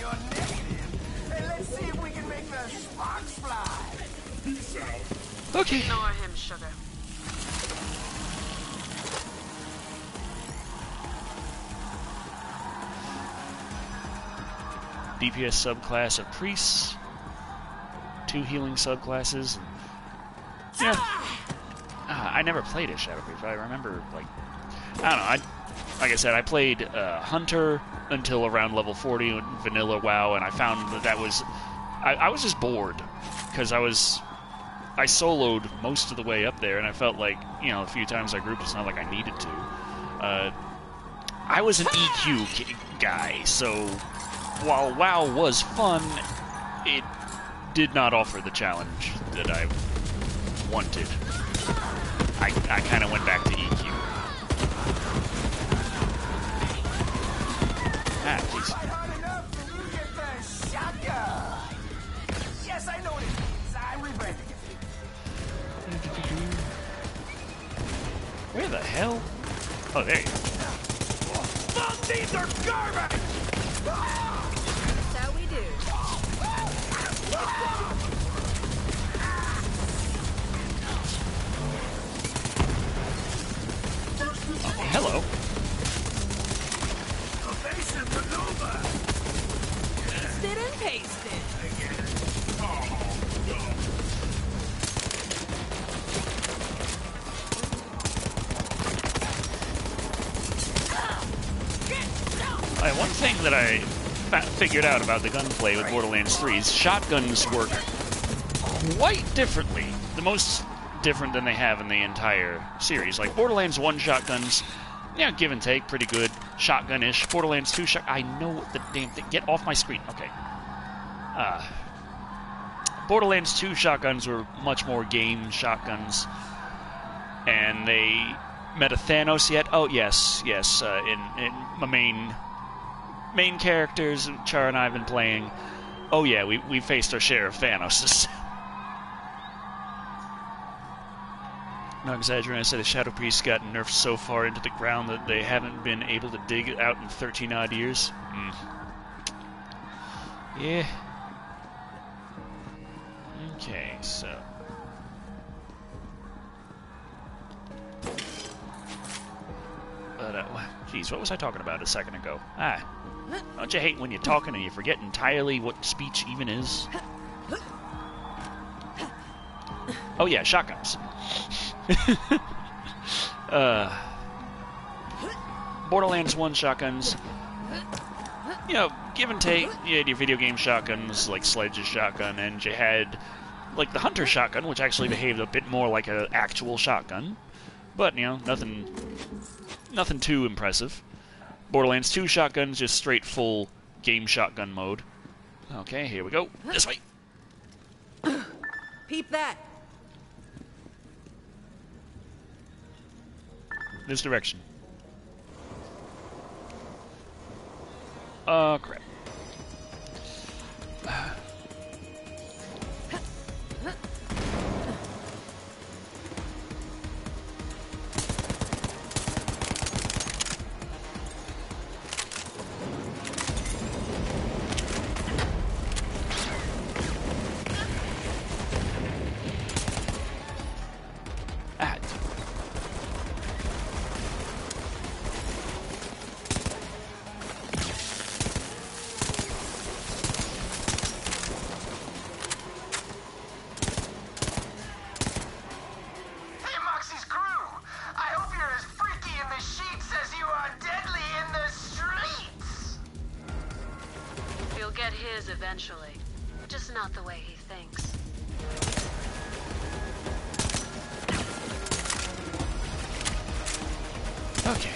And let's see if we can make the sparks fly. Okay. Ignore him, sugar. DPS subclass of priests. 2 healing subclasses. Yeah. I never played a Shadow Priest. I remember, like, I don't know. Like I said, I played Hunter until around level 40 in vanilla WoW, and I found that was... I was just bored, because I soloed most of the way up there, and I felt like, you know, a few times I grouped, it's not like I needed to. I was an EQ guy, so while WoW was fun, it did not offer the challenge that I wanted. I kind of went back to EQ. Ah, jeez. Yes, I know what it means. I'm rebranding it. Where the hell? Oh, there you go. These are garbage! That's how we do. Oh, hello. Paste it and paste it. One thing that I figured out about the gunplay with Borderlands 3 is shotguns work quite differently. The most different than they have in the entire series. Like, Borderlands 1 shotguns, yeah, give and take, pretty good. Shotgun-ish. Borderlands 2 I know what the damn thing... Get off my screen. Okay. Borderlands 2 shotguns were much more game shotguns. And they met a Thanos yet? Oh, yes. In my main characters, Char and I have been playing. Oh, yeah, we faced our share of Thanoses. No exaggerating, I said the Shadow Priests got nerfed so far into the ground that they haven't been able to dig it out in 13-odd years. Yeah. Okay, so... Geez, what was I talking about a second ago? Don't you hate when you're talking and you forget entirely what speech even is? Oh yeah, shotguns. Borderlands 1 shotguns. You know, give and take, you had your video game shotguns, like Sledge's shotgun, and you had, like, the Hunter shotgun, which actually behaved a bit more like an actual shotgun. But, you know, nothing too impressive. Borderlands 2 shotguns, just straight full game shotgun mode. Okay, here we go. This way. Peep that. This direction. Crap. his eventually. Just not the way he thinks. Okay.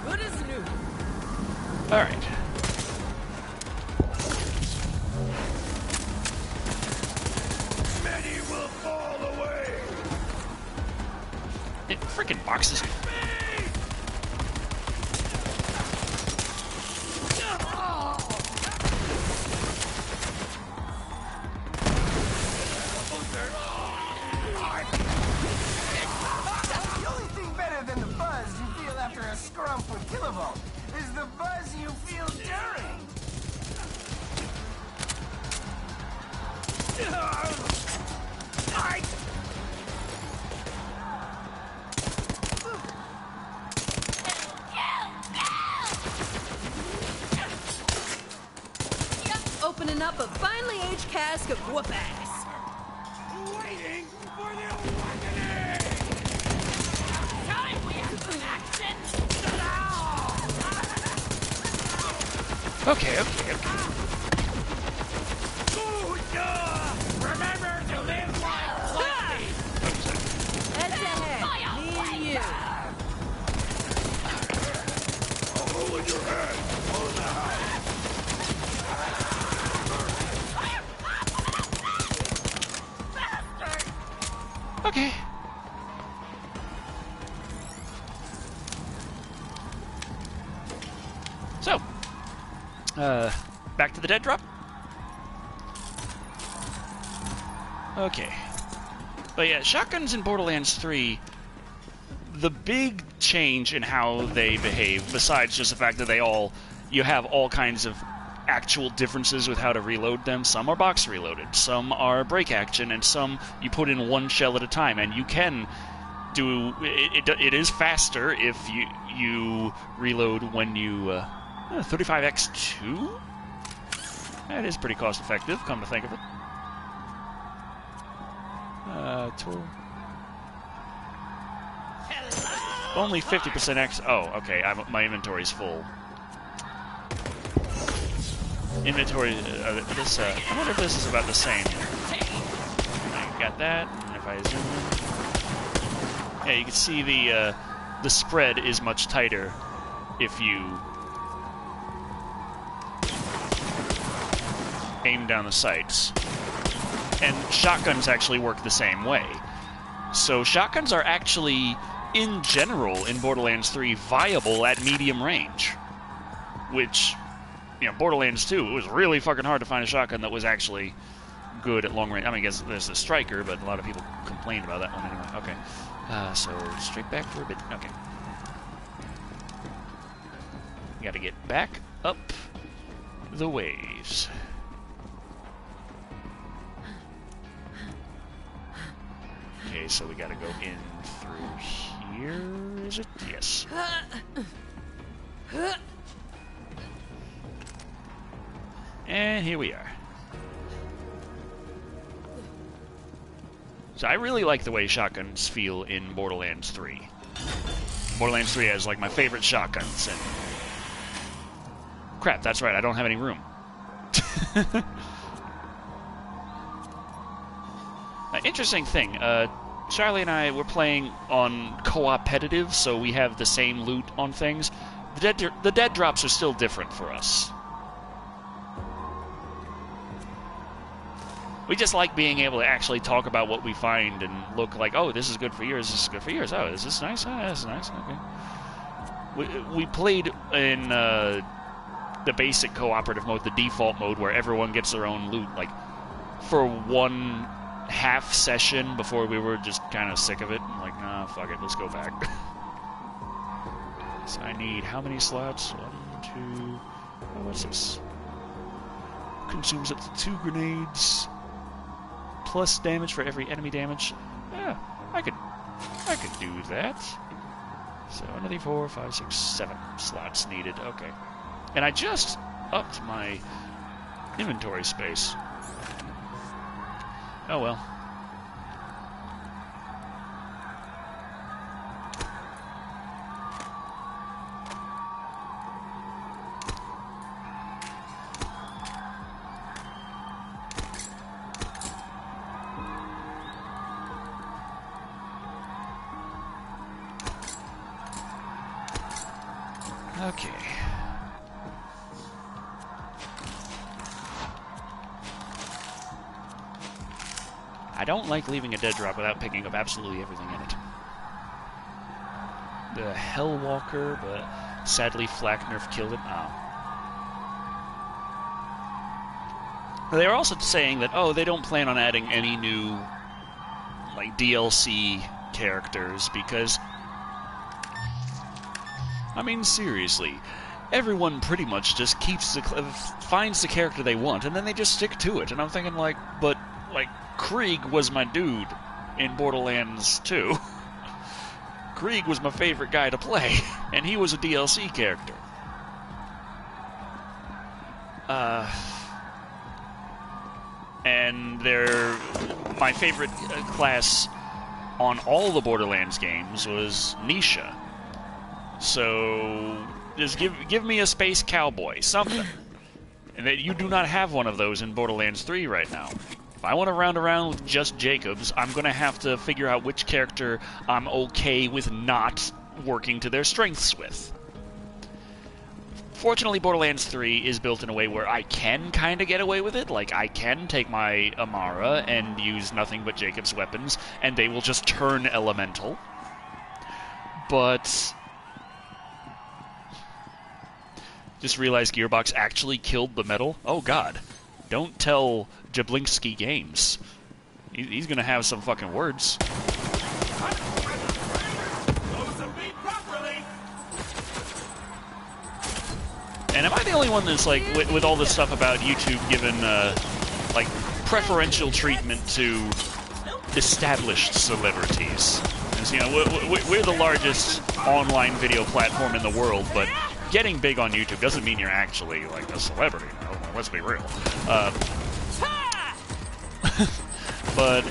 Good as new. All right. Many will fall away. It freaking boxes. The only thing better than the buzz you feel after a scrump with Kilovolt is the buzz you feel during. Opening up a finely aged cask of whoop ass. Waiting for the awakening. Time we have some action. Okay. Remember to live life lightly. Head to head, me and you. A hole in your head. Hole in the house. Okay. So, back to the dead drop. Okay. But yeah, shotguns in Borderlands 3, the big change in how they behave, besides just the fact that you have all kinds of actual differences with how to reload them. Some are box reloaded, some are break action, and some you put in one shell at a time, and you can do it is faster if you reload when you 35x2. That is pretty cost effective, come to think of it. Tool. Only 50% X. Oh, okay. My inventory's full. Inventory. This. I wonder if this is about the same. I got that. And if I zoom in, yeah, you can see the spread is much tighter if you aim down the sights. And shotguns actually work the same way. So shotguns are actually, in general, in Borderlands 3, viable at medium range. Which, you know, Borderlands 2, it was really fucking hard to find a shotgun that was actually good at long range. I mean, I guess there's the Striker, but a lot of people complained about that one anyway. Okay. So, straight back for a bit. Okay. Gotta get back up the waves. Okay, so we gotta go in through here, is it? Yes. And here we are. So I really like the way shotguns feel in Borderlands 3. Borderlands 3 has, like, my favorite shotguns, and... Crap, that's right, I don't have any room. Interesting thing, Charlie and I were playing on co-opetitive, so we have the same loot on things. The dead drops are still different for us. We just like being able to actually talk about what we find and look like, oh, this is good for yours, this is good for yours. Oh, is this nice? Oh, this is nice. Okay. We played in the basic cooperative mode, the default mode, where everyone gets their own loot, like, for one half session before we were just kind of sick of it. I'm like, nah, fuck it, let's go back. So I need how many slots? 1, 2... Oh, what's this? Consumes up to 2 grenades. Plus damage for every enemy damage. Yeah, I could do that. So 1, 2, 3, 4, 5, 6, 7 slots needed. Okay. And I just upped my Inventory space. Oh well. Okay. I don't like leaving a dead drop without picking up absolutely everything in it. The Hellwalker, but sadly Flacknerf killed it. Oh. They were also saying that, oh, they don't plan on adding any new, like, DLC characters because, I mean, seriously, everyone pretty much just finds the character they want, and then they just stick to it. And I'm thinking, like, but, like, Krieg was my dude in Borderlands 2. Krieg was my favorite guy to play, and he was a DLC character. And my favorite class on all the Borderlands games was Nisha. So just give me a space cowboy, something. And that you do not have one of those in Borderlands 3 right now. If I want to round around with just Jacobs, I'm going to have to figure out which character I'm okay with not working to their strengths with. Fortunately, Borderlands 3 is built in a way where I can kind of get away with it. Like, I can take my Amara and use nothing but Jacob's weapons, and they will just turn elemental. But just realized Gearbox actually killed the metal. Oh, God. Don't tell Jablinski Games. He's gonna have some fucking words. And am I the only one that's like, with all this stuff about YouTube giving like preferential treatment to established celebrities? Because, you know, we're the largest online video platform in the world, but getting big on YouTube doesn't mean you're actually like a celebrity. No, let's be real. But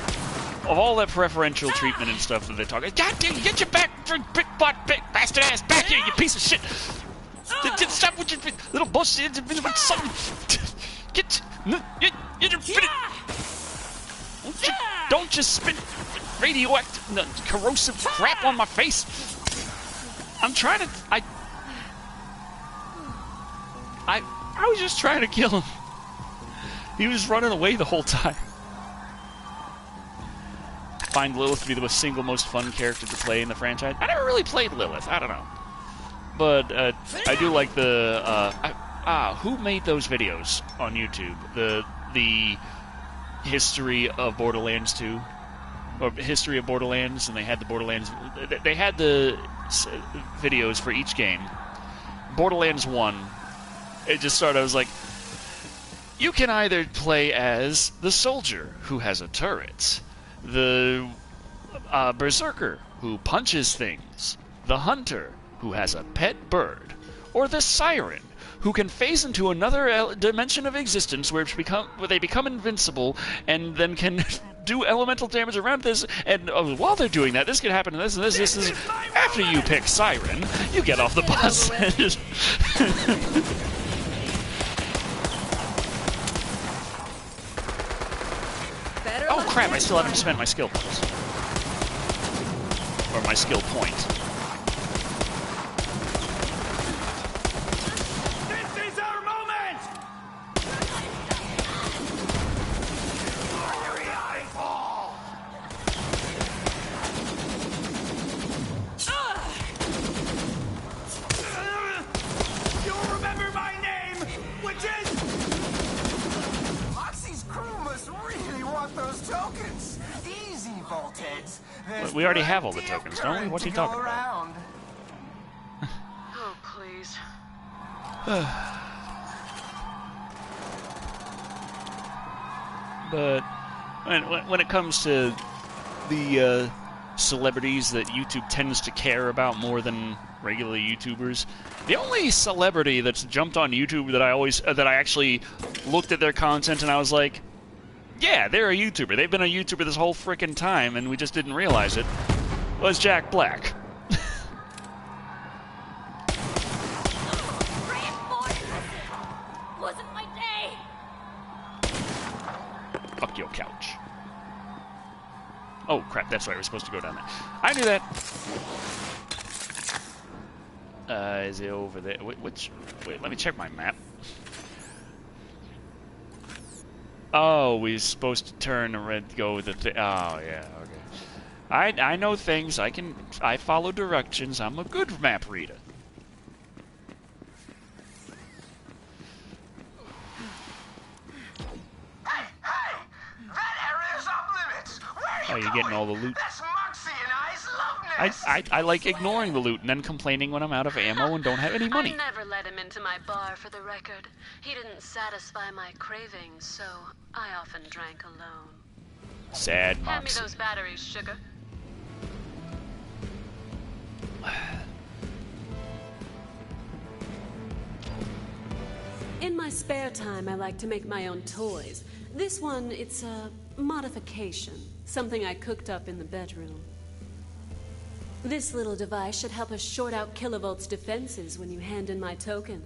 of all that preferential treatment and stuff that they talk, God damn, get your back, big butt, big bastard ass back here, you piece of shit! Stop with your little bullshit. Don't just spit radioactive, corrosive crap on my face. I'm trying to. I was just trying to kill him. He was running away the whole time. I find Lilith to be the single most fun character to play in the franchise. I never really played Lilith. I don't know. But I do like the who made those videos on YouTube? The history of Borderlands 2, or history of Borderlands, and they had the Borderlands. They had the videos for each game. Borderlands 1. It just started. I was like, you can either play as the soldier who has a turret, the berserker who punches things, the hunter who has a pet bird, or the siren, who can phase into another dimension of existence where they become invincible and then can do elemental damage around this. And while they're doing that, this can happen, and this and this. This is after you pick siren, you get off the bus and just oh crap! I still haven't spent my skill points, or my skill point. We already have all the tokens, don't we? What are you talking about? Oh, please. But when it comes to the celebrities that YouTube tends to care about more than regular YouTubers. The only celebrity that's jumped on YouTube that I actually looked at their content and I was like, yeah, they're a YouTuber. They've been a YouTuber this whole frickin' time and we just didn't realize it, was Jack Black. Wasn't my day. Fuck your couch. Oh, crap, that's right, we're supposed to go down there. I knew that! Is it over there? Wait, let me check my map. Oh, we're supposed to turn and go with the thing. Oh, yeah, okay. I know things. I follow directions. I'm a good map reader. Hey! That area's off limits! Where are you you're getting all the loot. That's Moxie and I's love nest! I like ignoring the loot and then complaining when I'm out of ammo and don't have any money. I never let him into my bar, for the record. He didn't satisfy my cravings, so I often drank alone. Sad Hand me Moxie. those batteries, sugar. In my spare time, I like to make my own toys. This one, it's a modification. Something I cooked up in the bedroom. This little device should help us short out Kilovolt's defenses when you hand in my token.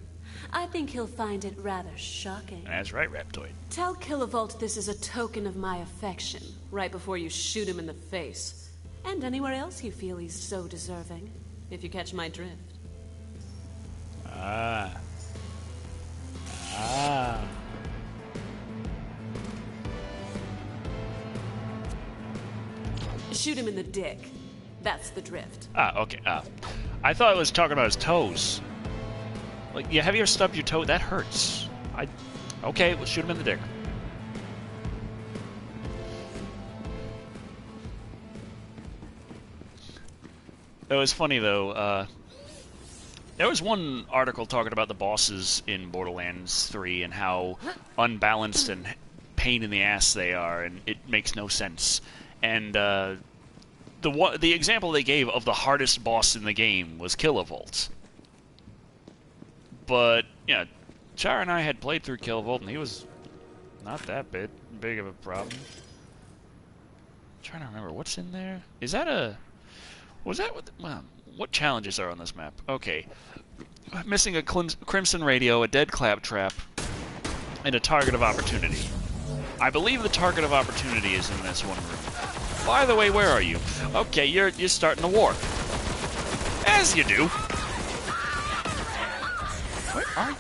I think he'll find it rather shocking. That's right, Raptoid. Tell Kilovolt this is a token of my affection, right before you shoot him in the face. And anywhere else you feel he's so deserving, if you catch my drift. Ah. Shoot him in the dick. That's the drift. Okay. I thought it was talking about his toes. Like, yeah, have you ever stubbed your toe? That hurts. Okay, we'll shoot him in the dick. It was funny, though. There was one article talking about the bosses in Borderlands 3 and how unbalanced and pain in the ass they are, and it makes no sense. And the example they gave of the hardest boss in the game was Kilovolt. But, yeah, Char and I had played through Kilovolt, and he was not that big of a problem. I'm trying to remember, what's in there? Is that a... Was that what... Well, what challenges are on this map? Okay. Missing a Crimson Radio, a dead claptrap, and a target of opportunity. I believe the target of opportunity is in this one room. By the way, where are you? Okay, you're starting to warp. As you do. Where are you?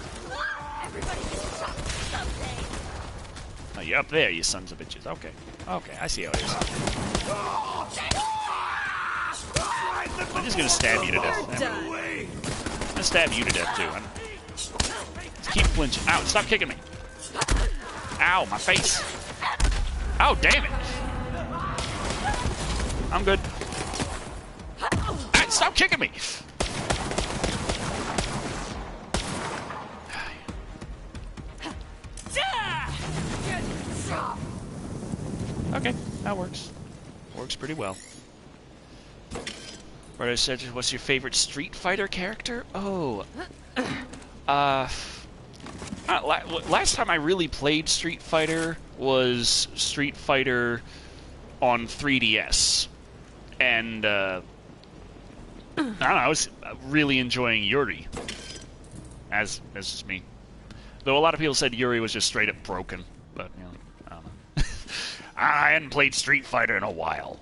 Oh, you're up there, you sons of bitches. Okay. Okay, I see how it is. I'm just gonna stab you to death. I'm gonna stab you to death, too. Just keep flinching. Ow, stop kicking me. Ow, my face. Ow, damn it. I'm good. Ah, stop kicking me. Okay, that works. Works pretty well. Right, I said, what's your favorite Street Fighter character? Oh, last time I really played Street Fighter was Street Fighter on 3DS, and I don't know, I was really enjoying Yuri. As just me, though a lot of people said Yuri was just straight up broken, but you know, I don't know. I hadn't played Street Fighter in a while.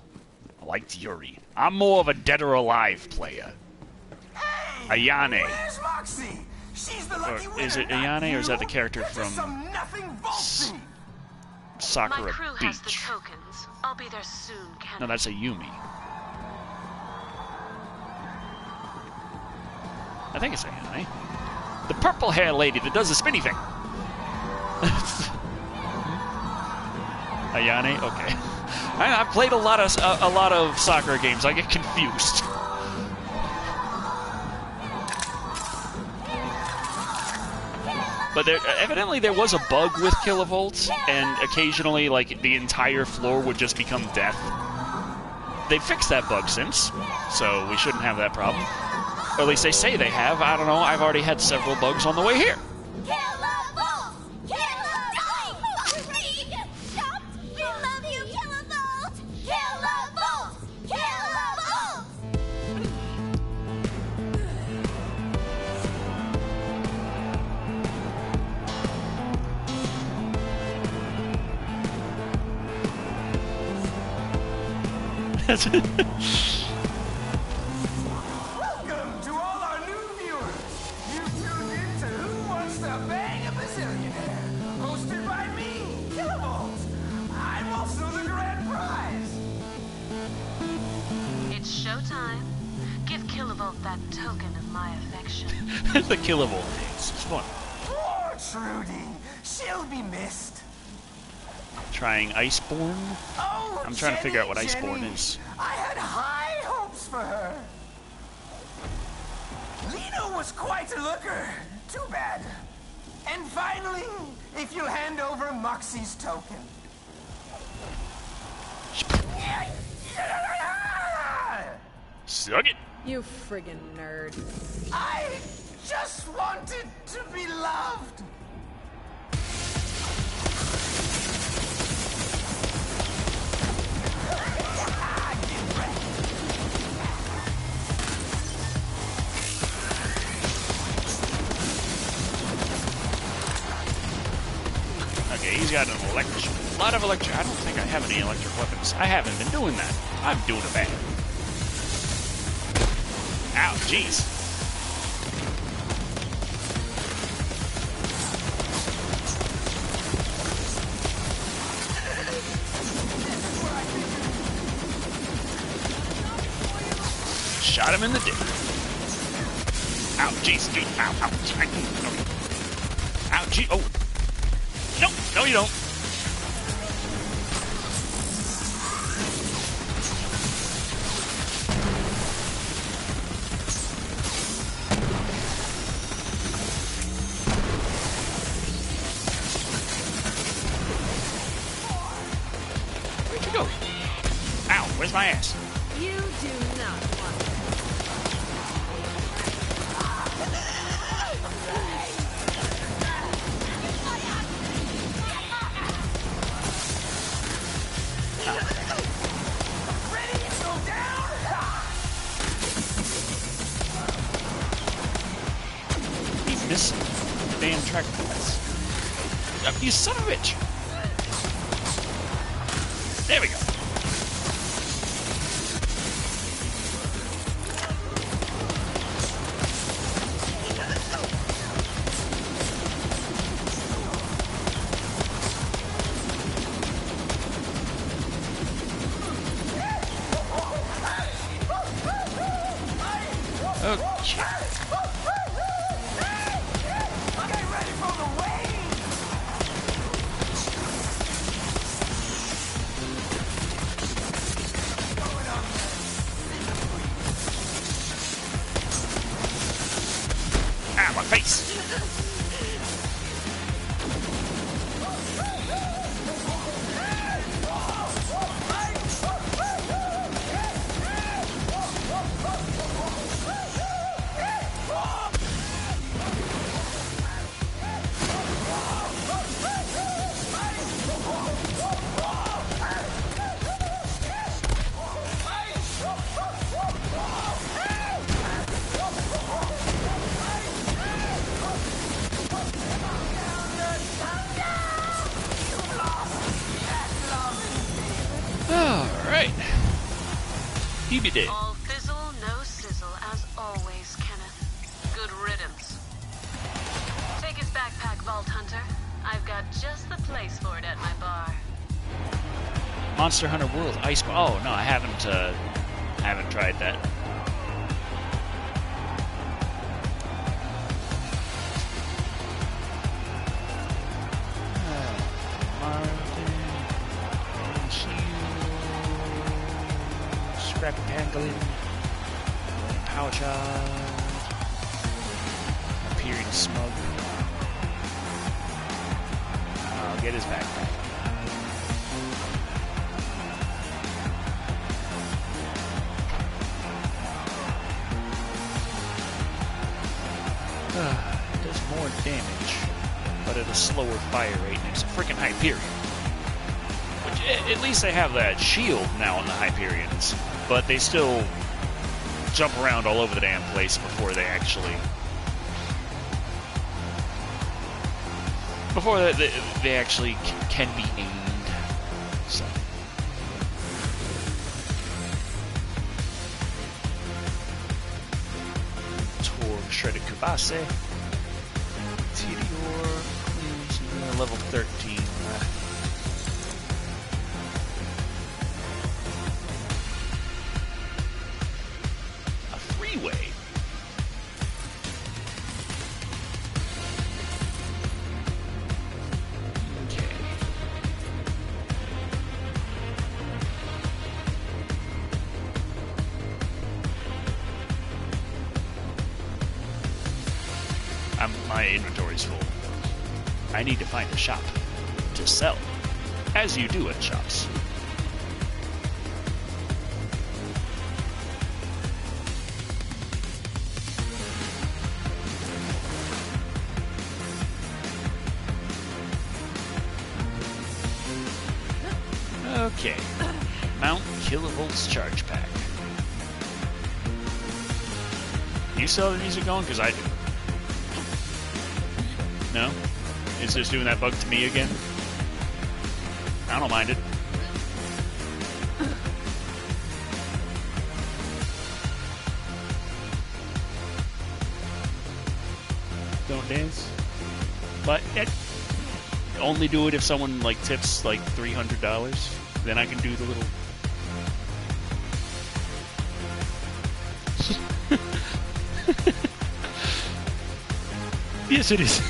I liked Yuri. I'm more of a Dead or Alive player. Hey, Ayane. Where's Moxie? She's the lucky winner, Is it Ayane, or is that the character You're just from some nothing vaulting. Sakura My crew has the Beach? tokens. I'll be there soon, Ken. No, that's a Yumi. I think it's Ayane. The purple hair lady that does the spinny thing. Ayane? Okay. I've played a lot of Sakura games. I get confused. But evidently there was a bug with Kilovolt, and occasionally, like, the entire floor would just become death. they fixed that bug since, so we shouldn't have that problem. Or at least they say they have. I don't know. I've already had several bugs on the way here. Welcome to all our new viewers. You tuned in to Who Wants to Bang a Bazillionaire, hosted by me, Kilovolt. I'm also the grand prize. It's showtime. Give Kilovolt that token of my affection. The Kilovolt. It's fun. Poor Trudy. She'll be missed. Trying Iceborne? Oh, I'm trying to figure out what Jenny, Iceborne is. I had high hopes for her. Lena was quite a looker. Too bad. And finally, if you'll hand over Moxie's token. Suck it. You friggin' nerd. I just wanted to be loved. Okay, he's got a lot of electric. I don't think I have any electric weapons. I haven't been doing that. I'm doing it bad. Ow, jeez. Shot him in the dick. Ow, jeez, dude. Ow, ow. Ow, gee. Oh. No, no, you don't. Where'd you go? Ow, where's my ass? You do not want that. This damn track. You son of a bitch. There we go. Okay. Ah, my face! Alright. You be dead. All fizzle, no sizzle, as always, Kenneth. Good riddance. Take his backpack, Vault Hunter. I've got just the place for it at my bar. Monster Hunter World Ice. Oh no, I haven't tried that. Scrap Pangolin, Power Charge, Appearing Smug. I'll get his backpack. It does more damage, but at a slower fire rate, and it's a freaking Hyperion. Which, at least they have that shield now on the Hyperions, but they still jump around all over the damn place before they actually... Before they actually can be aimed. So. Tor Shredded Kubase. Tidior, level 13. A freeway. Okay. My inventory's full. I need to find a shop to sell, as you do at shops. Okay. Mount Kilovolt's charge pack. You still have the music going? Because I do. No? It's just doing that bug to me again? I don't mind it. Don't dance? But only do it if someone like tips like $300. Then I can do the little... Yes, it is.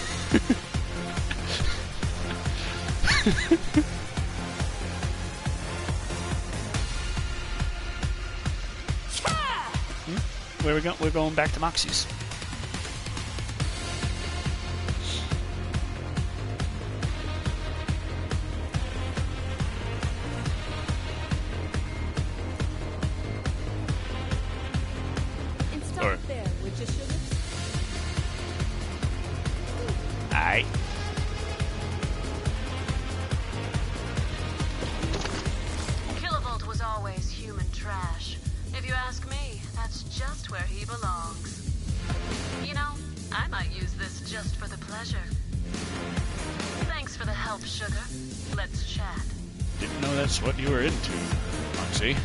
Where we go? We're going back to Moxie's. Stop there, would you, sugar? Aye. Kilovolt was always human trash. If you ask me, that's just where he belongs. You know, I might use this just for the pleasure. Thanks for the help, sugar. Let's chat. Didn't know that's what you were into, Moxie.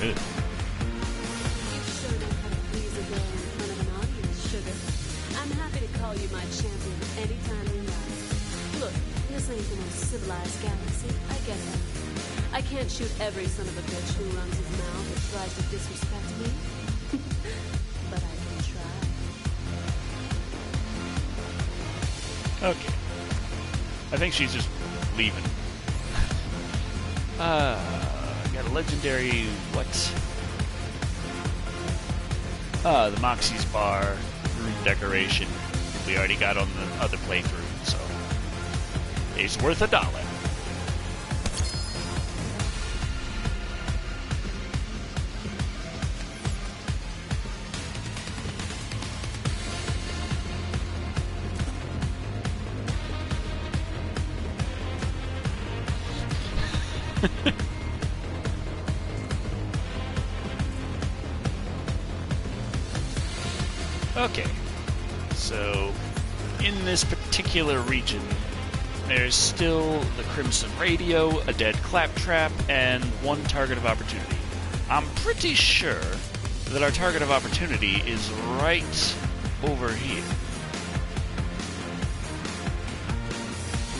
Good. You sure know how to please a girl in front of an audience, sugar. I'm happy to call you my champion anytime you like. Look, this ain't the most civilized galaxy. I get that. I can't shoot every son of a bitch who runs his mouth or tries to disrespect me. But I can try. Okay. I think she's just leaving. Got a legendary... what? The Moxie's bar, room decoration. We already got on the other playthrough, so... it's worth $1. Okay, so in this particular region, there's still the Crimson Radio, a dead Claptrap, and one target of opportunity. I'm pretty sure that our target of opportunity is right over here.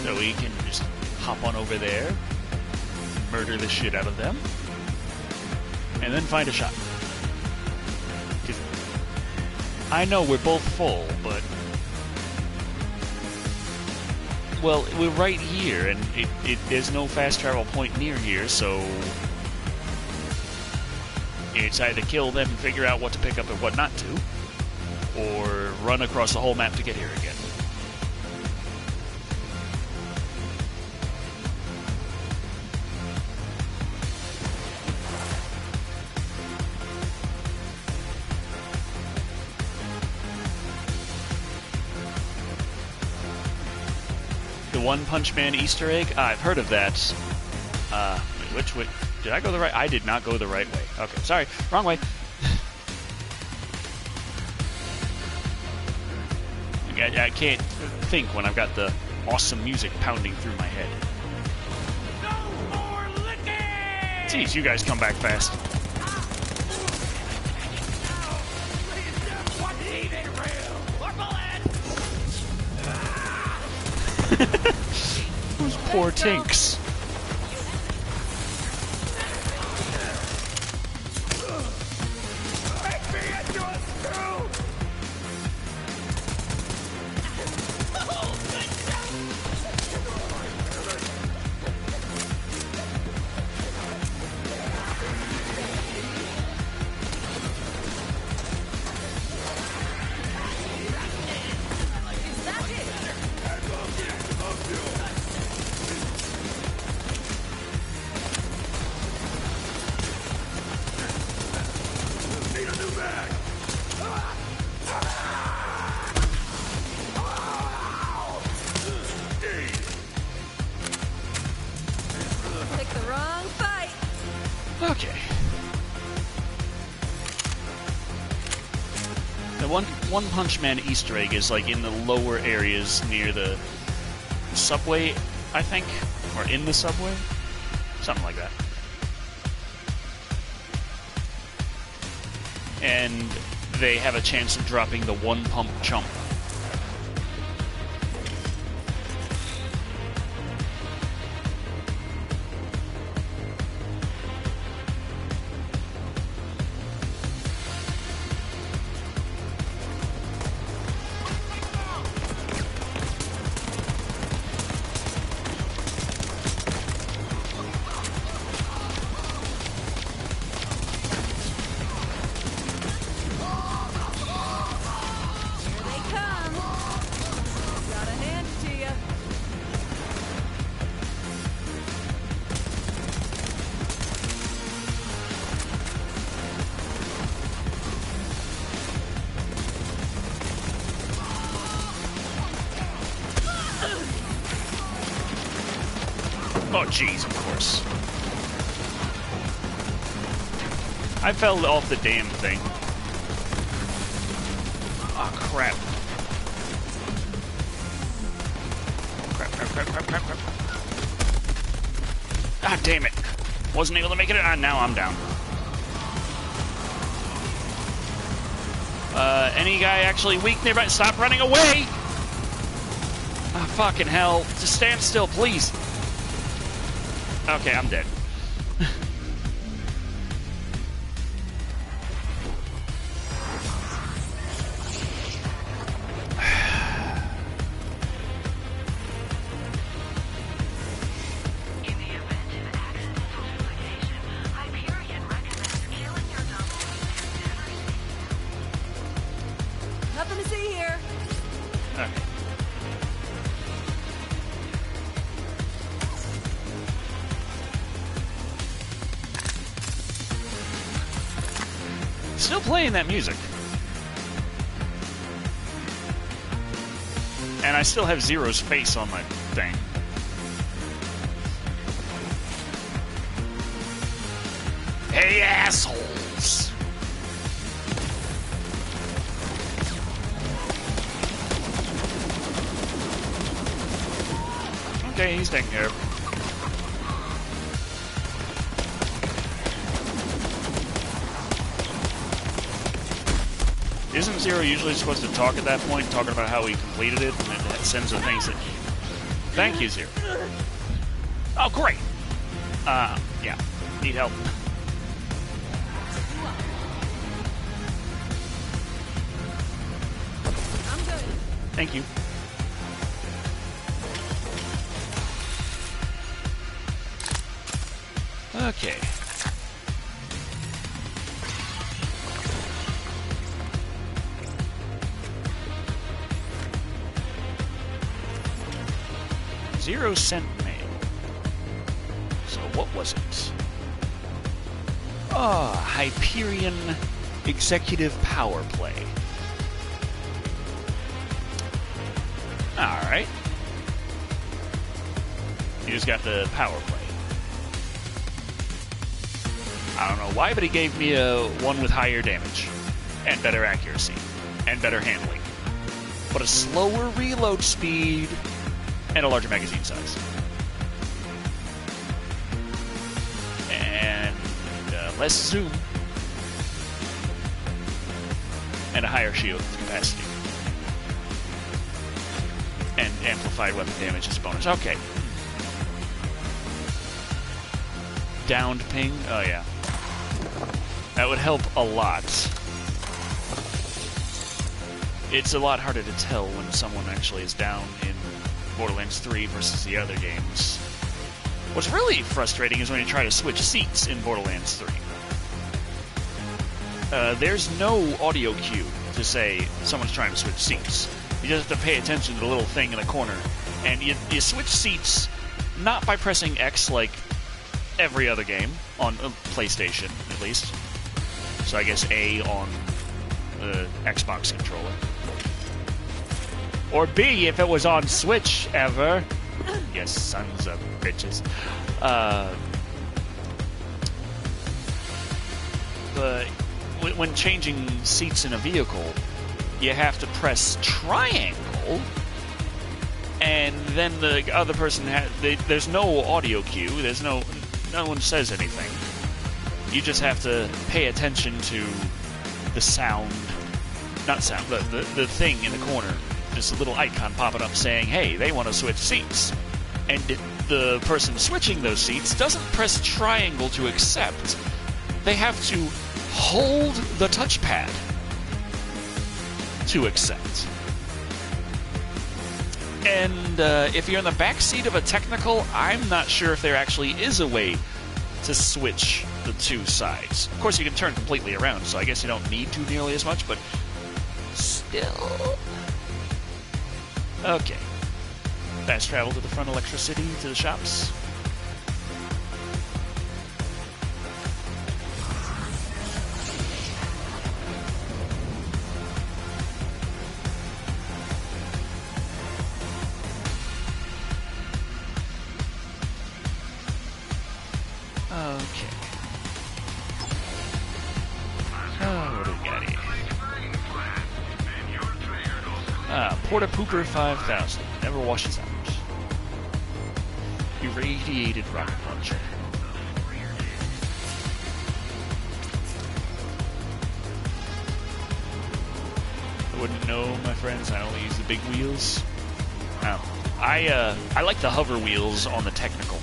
So we can just hop on over there, murder the shit out of them, and then find a shop. I know we're both full, but... well, we're right here, and there's no fast travel point near here, so... it's either kill them and figure out what to pick up and what not to, or run across the whole map to get here again. The One Punch Man Easter egg? I've heard of that. Wait, which way? Did I go the right? I did not go the right way. Okay, sorry. Wrong way. I can't think when I've got the awesome music pounding through my head. No more licking! Jeez, you guys come back fast. What's even real? More bullets! Those poor tinks. Make me into a screw! Pick the wrong fight. Okay. The One Punch Man Easter egg is like in the lower areas near the subway, I think, or in the subway, something like that. And they have a chance of dropping the one pump chump. Here they come. Gotta hand it to you. Oh, jeez, of course. I fell off the damn thing. Oh, crap. Crap. Ah, damn it. Wasn't able to make it. Ah, now I'm down. Any guy actually weak nearby? Stop running away! Ah, fucking hell. Just stand still, please. Okay, I'm dead. Nothing to see here. Okay. Still playing that music. And I still have Zero's face on my thing. Hey, assholes! Okay, he's taken care of. Isn't Zero usually supposed to talk at that point, talking about how he completed it, and it sends the things that... Thank you, Zero. Oh, great! Yeah. Need help. I'm good. Thank you. Okay. Zero sent mail. So what was it? Ah, Hyperion Executive Power Play. Alright. You just got the power play. I don't know why, but he gave me a one with higher damage, and better accuracy, and better handling. But a slower reload speed, and a larger magazine size. And less zoom. And a higher shield capacity. And amplified weapon damage is a bonus. Okay. Downed ping. Oh, yeah. That would help a lot. It's a lot harder to tell when someone actually is down in Borderlands 3 versus the other games. What's really frustrating is when you try to switch seats in Borderlands 3. There's no audio cue to say someone's trying to switch seats. You just have to pay attention to the little thing in the corner. And you switch seats not by pressing X like every other game, on PlayStation at least. So I guess A on the Xbox controller. Or B if it was on Switch ever. Yes, sons of bitches. But when changing seats in a vehicle, you have to press triangle, and then the other person there's no audio cue. There's no one says anything. You just have to pay attention to the sound, not sound, the thing in the corner. Just a little icon popping up saying, "Hey, they want to switch seats," and the person switching those seats doesn't press triangle to accept. They have to hold the touchpad to accept. And if you're in the back seat of a technical, I'm not sure if there actually is a way to switch the two sides. Of course, you can turn completely around, so I guess you don't need to nearly as much, but still. Okay. Fast travel to the front of Lectra City, to the shops. Okay. Oh, what do we got here? Porta Pooper 5000. Never washes out. Irradiated rocket launcher. I wouldn't know, my friends. I only use the big wheels. I like the hover wheels on the technical.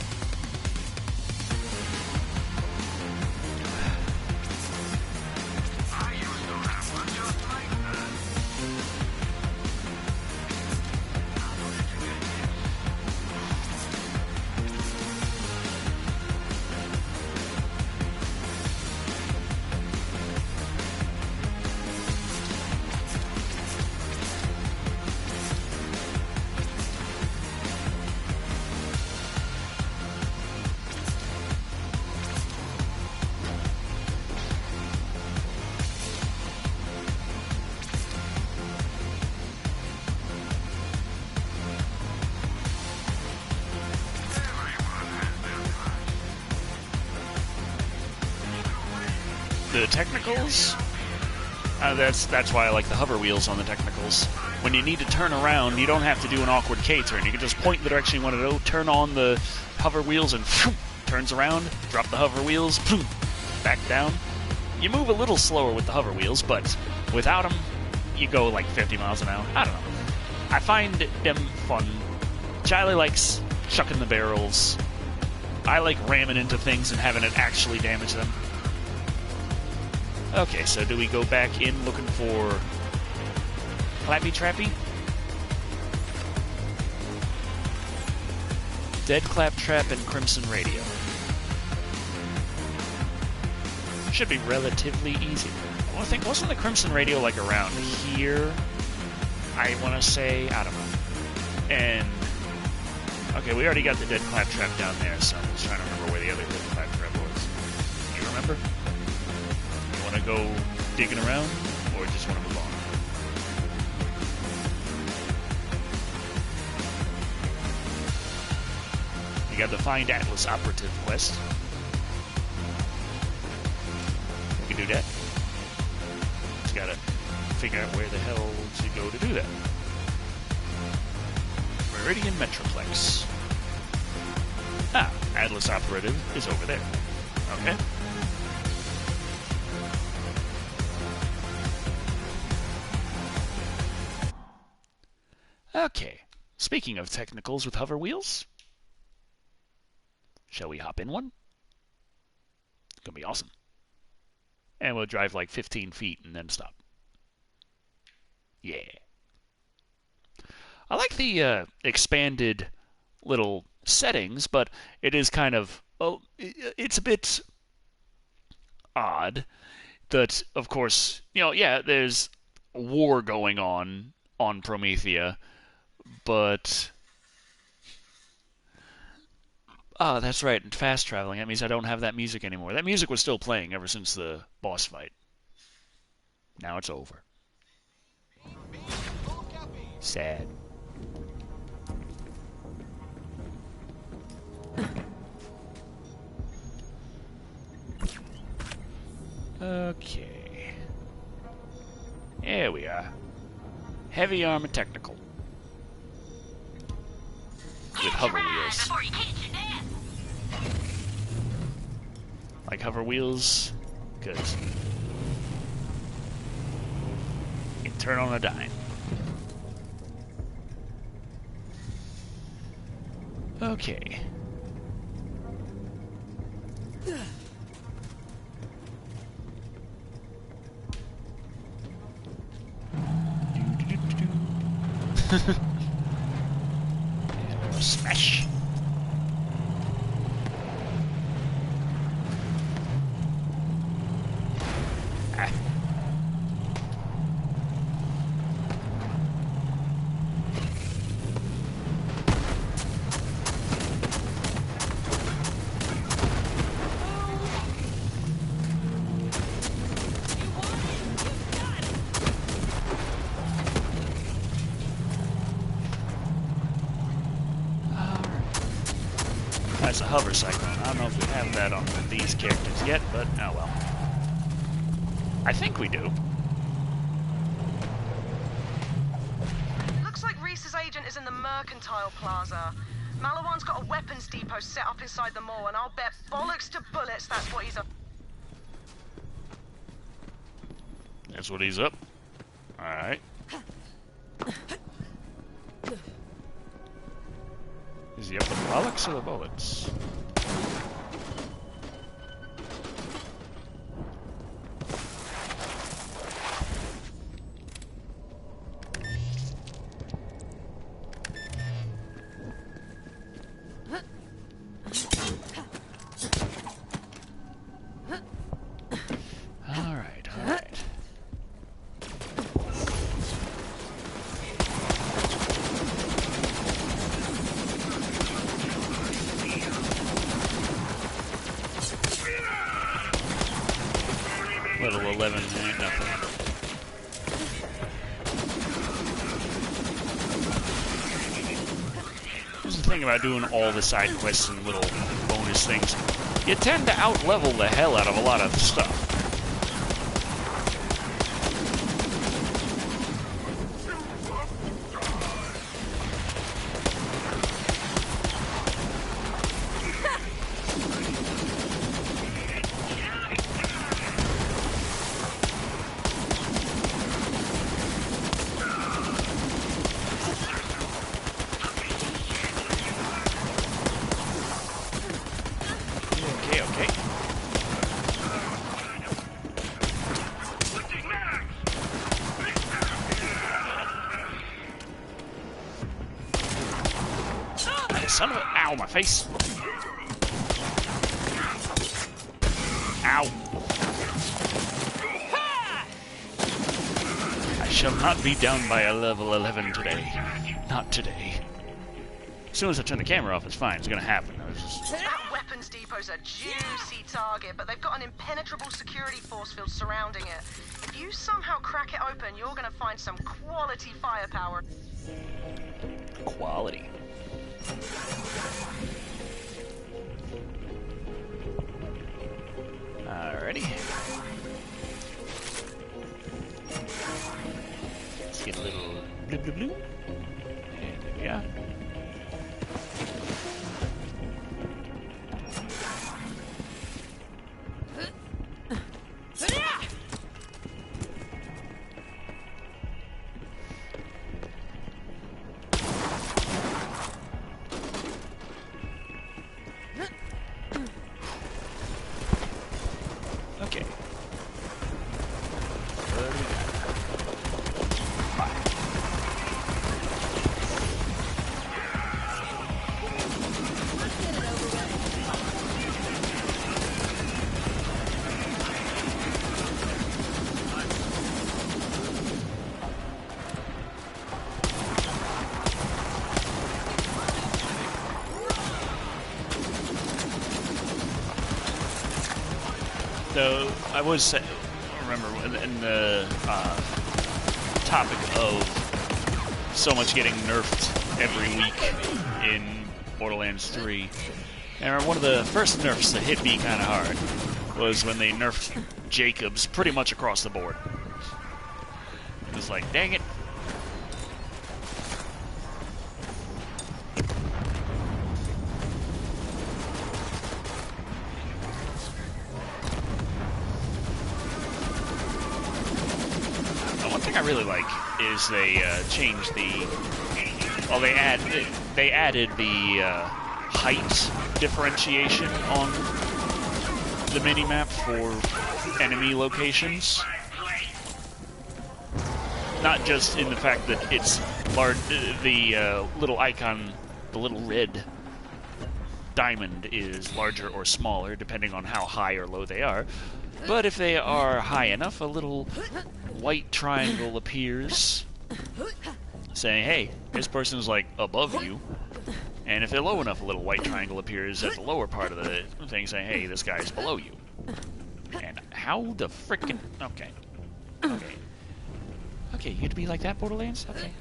The technicals? That's why I like the hover wheels on the technicals. When you need to turn around, you don't have to do an awkward K-turn. You can just point the direction you want to go, turn on the hover wheels, and turns around, drop the hover wheels, back down. You move a little slower with the hover wheels, but without them, you go like 50 miles an hour. I don't know. I find them fun. Charlie likes chucking the barrels. I like ramming into things and having it actually damage them. Okay, so do we go back in looking for Clappy Trappy? Dead Claptrap and Crimson Radio. Should be relatively easy. I want to think, wasn't the Crimson Radio like around here? I want to say, I don't know. And, okay, we already got the Dead Claptrap down there, so I'm just trying to remember where the other Dead Claptrap was. You remember? Want to go digging around, or just want to move on? You got the Find Atlas Operative quest. We can do that. Just gotta figure out where the hell to go to do that. Meridian Metroplex. Ah, Atlas Operative is over there. Okay. Okay. Speaking of technicals with hover wheels, shall we hop in one? It's gonna be awesome. And we'll drive like 15 feet and then stop. Yeah. I like the expanded little settings, but it is kind of, it's a bit odd that, of course, yeah, there's a war going on Promethea, but that's right, and fast traveling. That means I don't have that music anymore. That music was still playing ever since the boss fight. Now it's over. Sad. Okay. There we are. Heavy armor technical. With hover wheels. Like hover wheels? Good. You can turn on a dime. Okay. Smash. Ah. That's a hover cyclone. I don't know if we have that on these characters yet, but oh well. I think we do. Looks like Reese's agent is in the Mercantile Plaza. Malawan's got a weapons depot set up inside the mall, and I'll bet bollocks to bullets that's what he's up. That's what he's up. Alright. Is he up the bollocks or the bullets? Alright, alright. Level 11 ain't nothing. Here's the thing about doing all the side quests and little bonus things. You tend to out-level the hell out of a lot of stuff. Son of a... Ow, my face. Ow. I shall not be down by a level 11 today. Not today. As soon as I turn the camera off, it's fine. It's gonna happen. That weapons depot's a juicy target, but they've got an impenetrable security force field surrounding it. If you somehow crack it open, you're gonna find some quality firepower. Quality. Alrighty. Let's get a little blue blue blue. And there we are. Okay. What do we got? So I was remember in the topic of so much getting nerfed every week in Borderlands 3. I remember one of the first nerfs that hit me kind of hard was when they nerfed Jacobs pretty much across the board. It was like, dang it. I really like is they changed the they added the height differentiation on the minimap for enemy locations. Not just in the fact that it's large, the little icon, the little red diamond is larger or smaller depending on how high or low they are, but if they are high enough, a little white triangle appears saying, hey, this person's like above you. And if they're low enough, a little white triangle appears at the lower part of the thing saying, hey, this guy's below you. And how the frickin'... Okay. Okay, you'd be like that, Borderlands? Okay,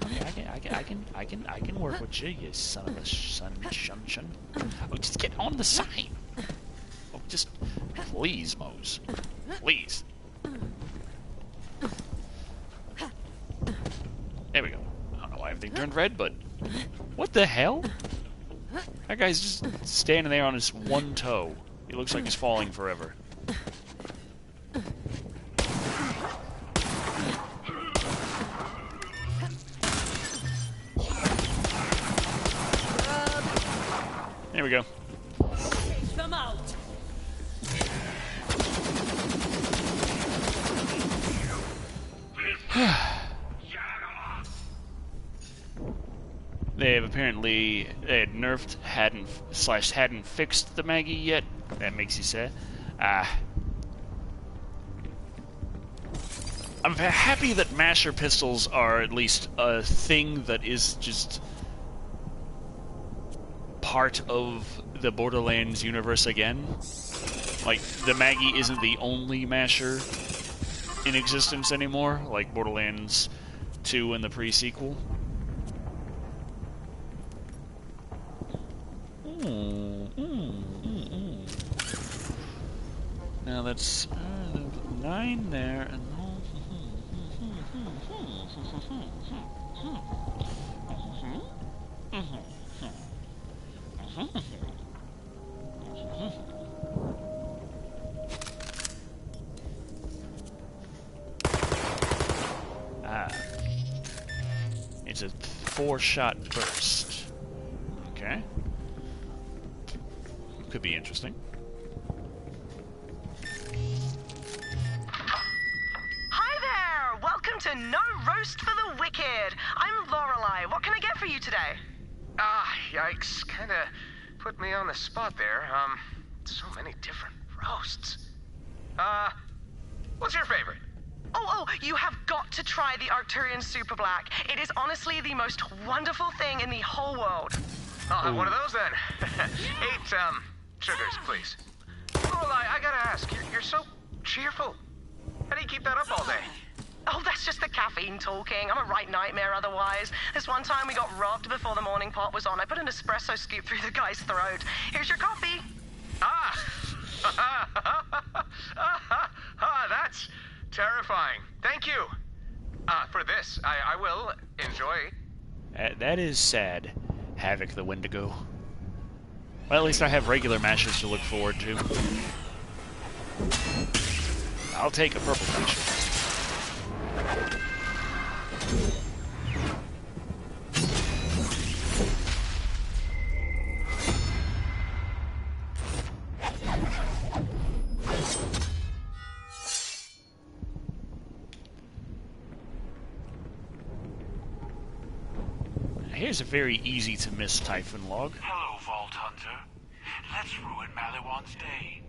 I can work with you, you son of a shun. Oh, just get on the side. Oh, just please, Moze. Please. There we go. I don't know why everything turned red, but what the hell? That guy's just standing there on his one toe. He looks like he's falling forever. There we go. Come out. They have apparently had nerfed, hadn't fixed the Maggie yet. That makes you sad. I'm happy that masher pistols are at least a thing that is just part of the Borderlands universe again. Like, the Maggie isn't the only masher in existence anymore, like Borderlands 2 and the pre-sequel. Now that's 9 there, and it's a 4-shot burst. Okay. Could be interesting. Hi there! Welcome to No Roast for the Wicked. I'm Lorelei. What can I get for you today? Yikes. Kinda put me on the spot there. So many different roasts. What's your favorite? Oh, you have got to try the Arcturian Super Black. It is honestly the most wonderful thing in the whole world. I'll have one of those then. 8, sugars, please. Lorelei, I gotta ask, you're so cheerful. How do you keep that up all day? Oh, that's just the caffeine talking. I'm a right nightmare otherwise. This one time we got robbed before the morning pot was on. I put an espresso scoop through the guy's throat. Here's your coffee. That's terrifying. Thank you. For this, I will enjoy. That is sad. Havoc the Wendigo. Well, at least I have regular mashers to look forward to. I'll take a purple t-shirt. Here's a very easy to miss Typhon log. Hello, Vault Hunter. Let's ruin Maliwan's day.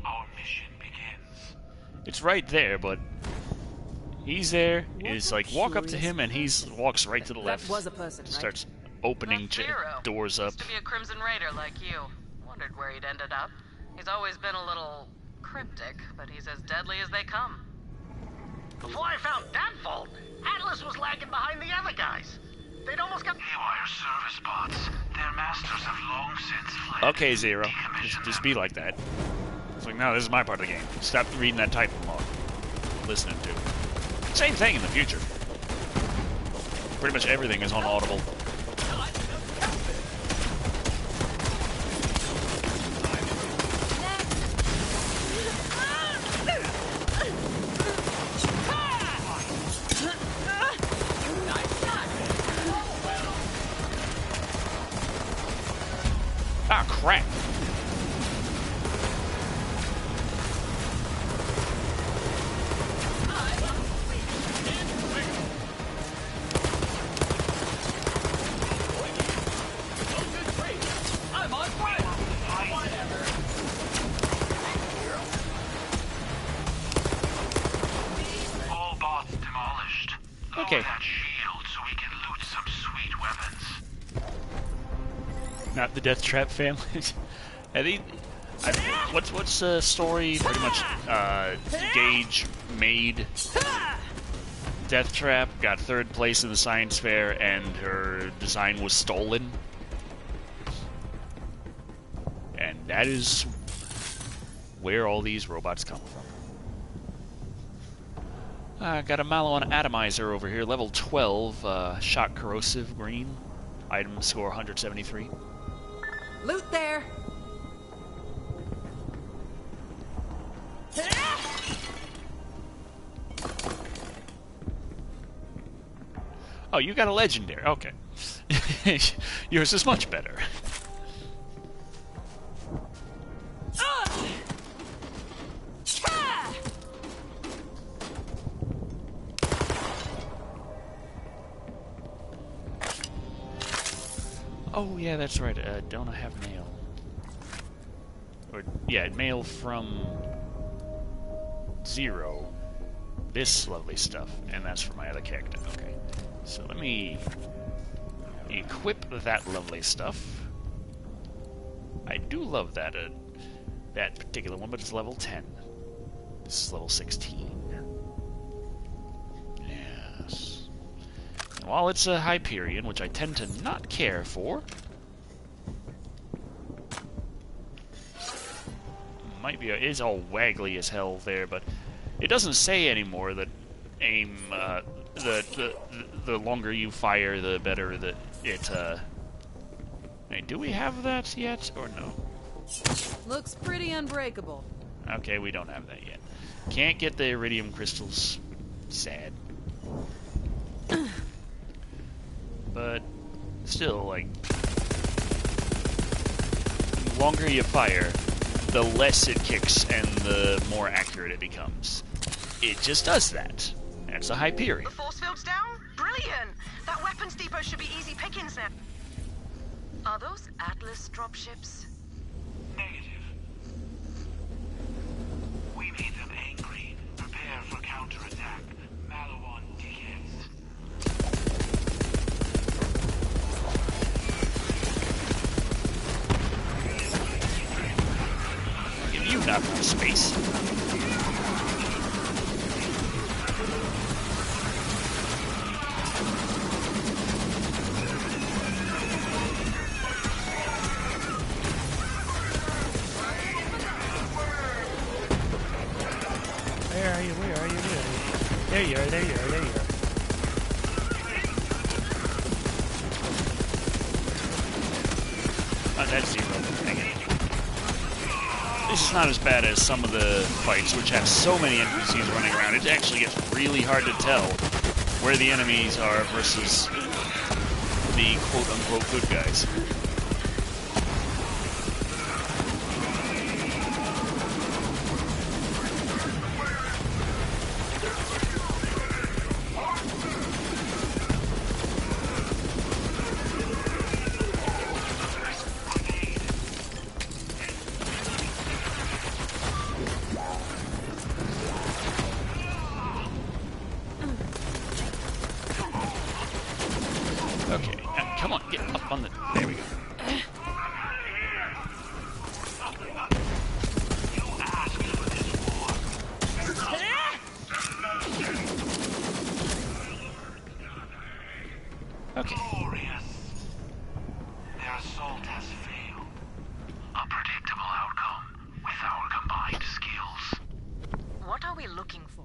Our mission begins. It's right there, but he's there. Is like walk up to him and he's walks right to the left. That was a person, right? Starts opening doors up. Used to be a Crimson Raider like you. Wondered where he'd ended up. He's always been a little cryptic, but he's as deadly as they come. Before I found that vault, Atlas was lagging behind the other guys. They'd almost got... Haywire service bots. Their masters have long since fled. Okay, Zero. Just be like that. It's like, no, this is my part of the game. Stop reading that Typhon log. Listening to. Same thing in the future. Pretty much everything is on Audible. Ah, crap. All bots demolished. Okay. Lower that shield so we can loot some sweet weapons. Not the Death Trap family. What's the story? Pretty much, Gage made Death Trap, got 3rd place in the science fair, and her design was stolen. And that is where all these robots come from. Got a Malon Atomizer over here, level 12, shock corrosive green, item score 173. Loot there. Oh, you got a legendary. Okay. Yours is much better. Oh, yeah, that's right. Don't I have mail? Or, yeah, mail from Zero. This lovely stuff. And that's for my other character. Okay. So let me equip that lovely stuff. I do love that that particular one, but it's level 10. This is level 16. Yes. And while it's a Hyperion, which I tend to not care for, might be it is all waggly as hell there, but it doesn't say anymore that aim the longer you fire, the better that it. Hey, do we have that yet or no? Looks pretty unbreakable. Okay, we don't have that yet. Can't get the iridium crystals. Sad. But still, like, the longer you fire, the less it kicks and the more accurate it becomes. It just does that. That's a Hyperion. The force field's down? Brilliant! That weapons depot should be easy pickings now. Are those Atlas dropships? Negative. We made them angry. Prepare for counterattack. Maliwan dickheads. Give you not from space. Where are you? Where That's 0. Dang it. This is not as bad as some of the fights, which have so many NPCs running around. It actually gets really hard to tell where the enemies are versus the quote-unquote good guys. Okay, come on, get up on the... There we go. Okay. Glorious. Their assault has failed. A predictable outcome with our combined skills. What are we looking for?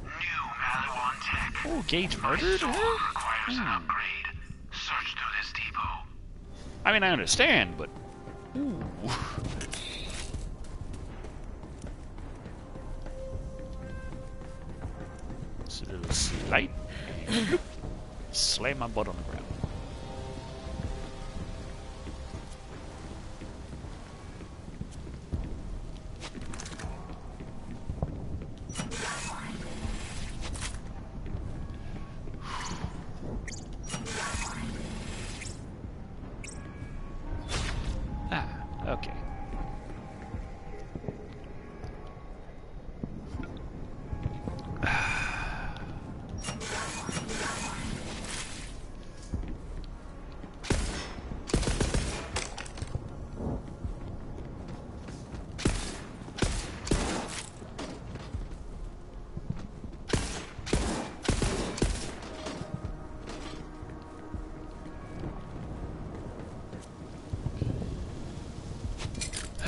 New Maliwan tech. Oh, Gage murdered her? Requires an upgrade. Search through this depot. I mean, I understand, but... Ooh. It's a little slide. Slam my butt on the ground. Okay.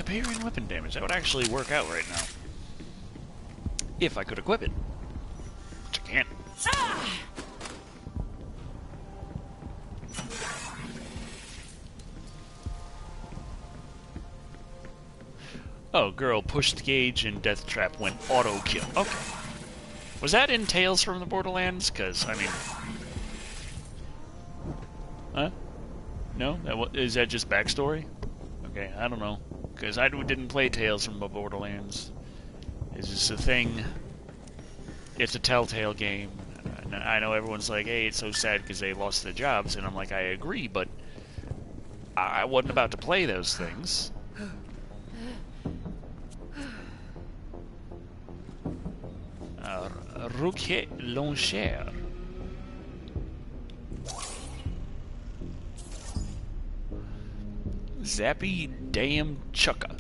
Parrying weapon damage. That would actually work out right now. If I could equip it. Which I can't. Oh, girl pushed Gage and Death Trap went auto-kill. Okay. Was that in Tales from the Borderlands? Because, I mean... Huh? No? Is that just backstory? Okay, I don't know. Because I didn't play Tales from the Borderlands. It's just a thing. It's a Telltale game. And I know everyone's like, hey, it's so sad because they lost their jobs. And I'm like, I agree, but I wasn't about to play those things. Roquet Longère. Zappy Damn Chucka.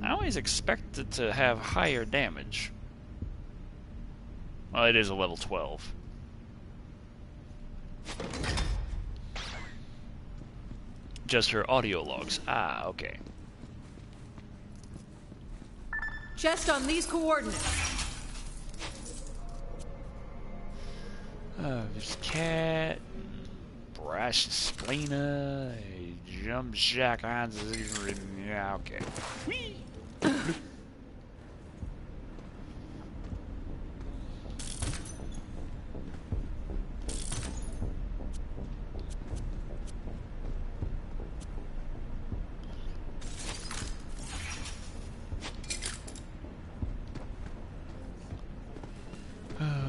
I always expect it to have higher damage. Well, it is a level 12. Just her audio logs. Ah, okay. Chest on these coordinates. There's cat, brash splina, jump jack on. Yeah, okay. Whee!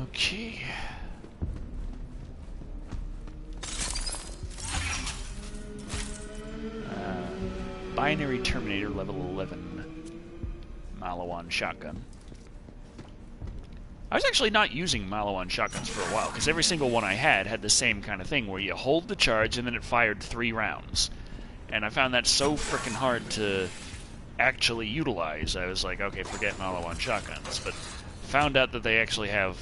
Okay. Binary Terminator level 11 Maliwan shotgun. I was actually not using Maliwan shotguns for a while, because every single one I had the same kind of thing, where you hold the charge and then it fired 3 rounds. And I found that so frickin' hard to actually utilize. I was like, okay, forget Maliwan shotguns, but found out that they actually have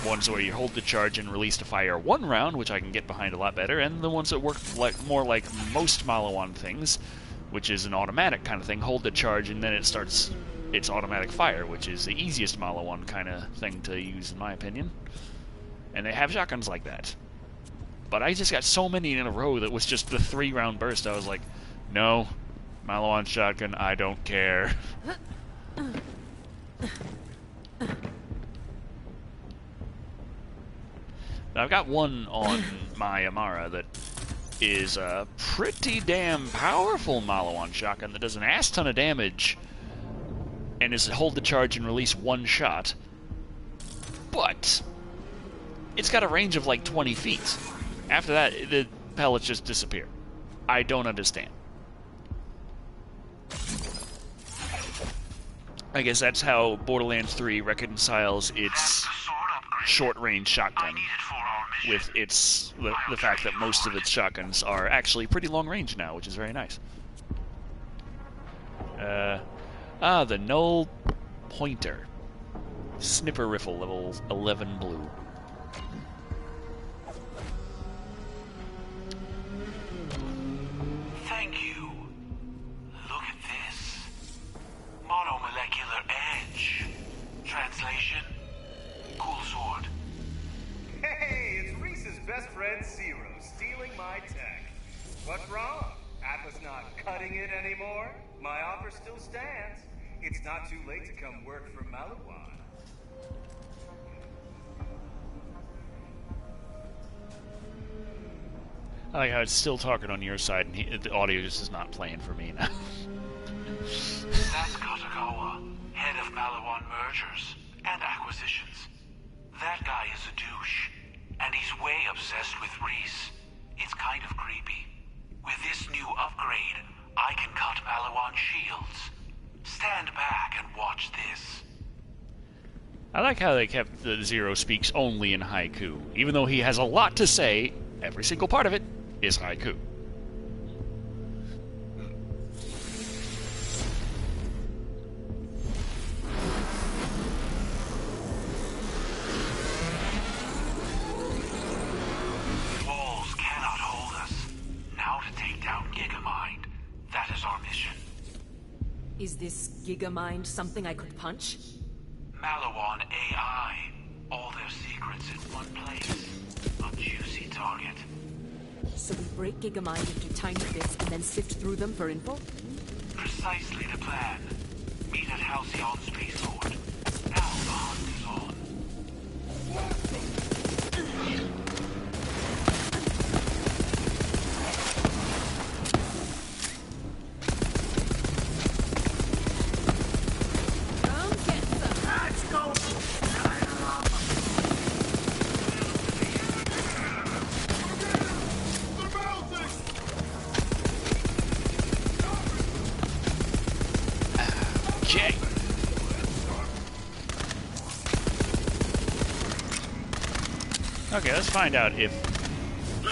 ones where you hold the charge and release to fire 1 round, which I can get behind a lot better, and the ones that work more like most Maliwan things, which is an automatic kind of thing. Hold the charge and then it starts its automatic fire, which is the easiest Maliwan kind of thing to use in my opinion. And they have shotguns like that. But I just got so many in a row that was just the 3-round burst. I was like, no, Maliwan shotgun, I don't care. I've got one on my Amara that is a pretty damn powerful Maliwan shotgun that does an ass ton of damage and is hold the charge and release one shot. But it's got a range of like 20 feet. After that, the pellets just disappear. I don't understand. I guess that's how Borderlands 3 reconciles its short-range shotgun with its the fact that most of its shotguns are actually pretty long-range now, which is very nice. The Null Pointer. Snipper Riffle, level 11 blue. Thank you. Look at this. Monomolecular edge. Translation: cool sword. Hey, it's Reese's best friend Zero stealing my tech. What's wrong? Atlas not cutting it anymore? My offer still stands. It's not too late to come work for Maliwan. I like how it's still talking on your side, and the audio just is not playing for me now. That's Katagawa, head of Maliwan mergers and acquisitions. That guy is a douche, and he's way obsessed with Reese. It's kind of creepy. With this new upgrade, I can cut Maliwan shields. Stand back and watch this. I like how they kept the Zero speaks only in haiku. Even though he has a lot to say, every single part of it is haiku. Walls cannot hold us. Now to take down Gigamind. That is our mission. Is this Gigamind something I could punch? Maliwan AI. All their secrets in one place. A juicy target. So we break Gigamind into tiny bits and then sift through them for info? Precisely the plan. Meet at Halcyon Spaceport. Now the hunt is on. Okay, let's find out if...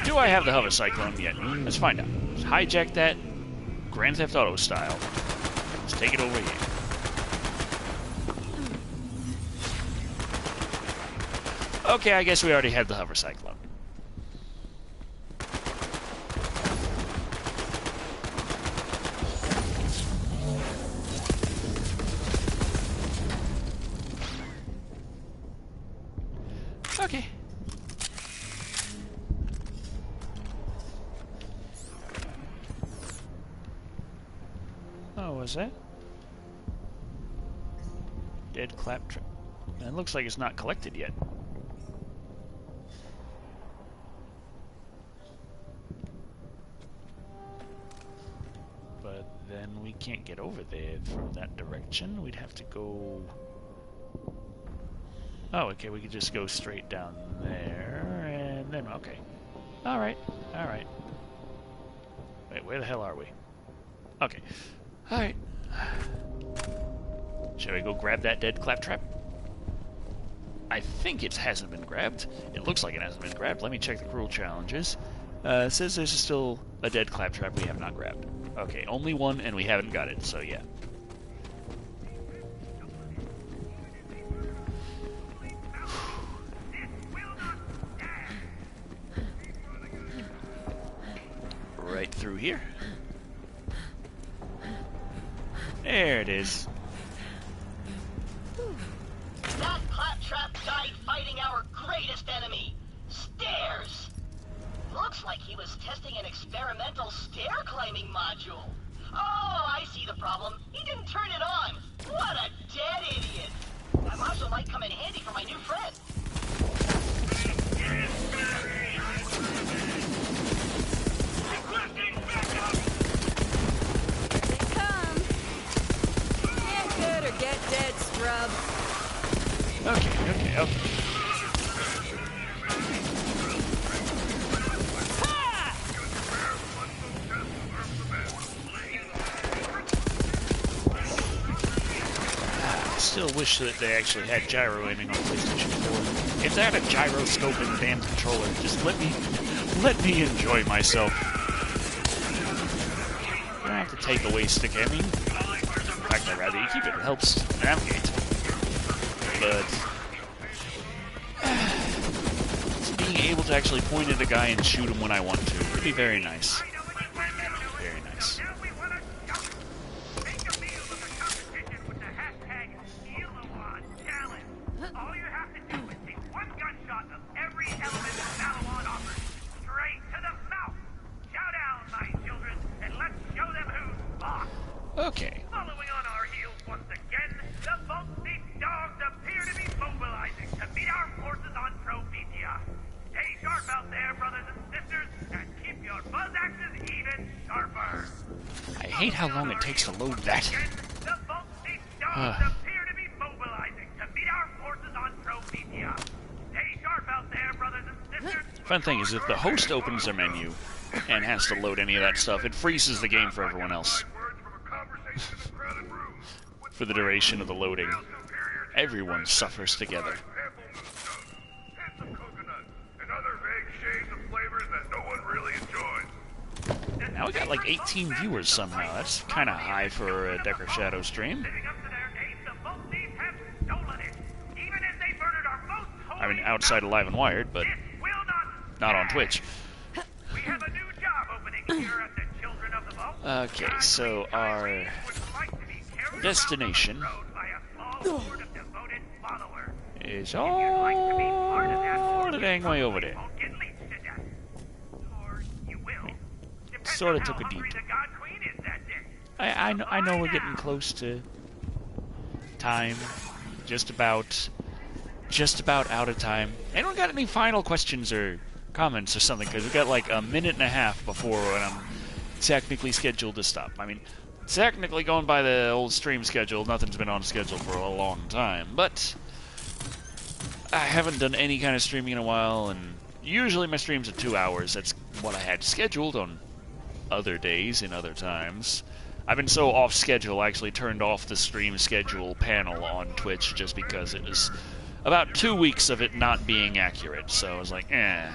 Do I have the hover cyclone yet? Let's find out. Let's hijack that Grand Theft Auto style. Let's take it over here. Okay, I guess we already had the hover cyclone. Okay. Oh, was that? Dead claptrap. It looks like it's not collected yet. But then we can't get over there from that direction. We'd have to go... Oh, okay, we could just go straight down there, and then, okay. Alright, alright. Wait, where the hell are we? Okay. Alright. Shall we go grab that dead claptrap? I think it hasn't been grabbed. It looks like it hasn't been grabbed. Let me check the cruel challenges. It says there's still a dead claptrap we have not grabbed. Okay, only one, and we haven't got it, so yeah. Right through here. There it is. That claptrap died fighting our greatest enemy, stairs. testing an experimental stair-climbing module. Oh, I see the problem. He didn't turn it on. What a dead idiot. That module might come in handy for my new friend. Requesting backup! They come! Get good or get dead, scrub. Okay. Still wish that they actually had gyro aiming on PlayStation 4. If they had a gyroscope in the damn controller, just let me enjoy myself. You don't have to take away stick aiming. In fact, I'd rather you keep it. It helps navigate. But being able to actually point at a guy and shoot him when I want to would be very nice. Very nice. All you have to do is take one gunshot of every element that Malawan offers, straight to the mouth. Chow down, my children, and let's show them who's boss. Okay. Following on our heels once again, the Vault Thief dogs appear to be mobilizing to meet our forces on Prometheus. Stay sharp out there, brothers and sisters, and keep your buzz axes even sharper. I hate how long it takes to load that. The Vault Thief dogs appear to be mobilizing to meet our forces on Prometheus. Stay sharp out there, brothers and sisters. Fun thing is, if the host opens their menu and has to load any of that stuff, it freezes the game for everyone else. For the duration of the loading. Everyone suffers together. Now we got like 18 viewers somehow. That's kind of high for a Decker Shado stream. I mean, outside of Live and Wired, but not on Twitch. Okay, so our destination is all the dang way over there. Sort of took a deep. I know we're getting close to time. Just about out of time. Anyone got any final questions or comments or something? Because we've got like a minute and a half before when I'm technically scheduled to stop. I mean, technically going by the old stream schedule, nothing's been on schedule for a long time. But I haven't done any kind of streaming in a while, and usually my streams are 2 hours. That's what I had scheduled on other days and other times. I've been so off schedule, I actually turned off the stream schedule panel on Twitch just because it was about 2 weeks of it not being accurate. So I was like, eh.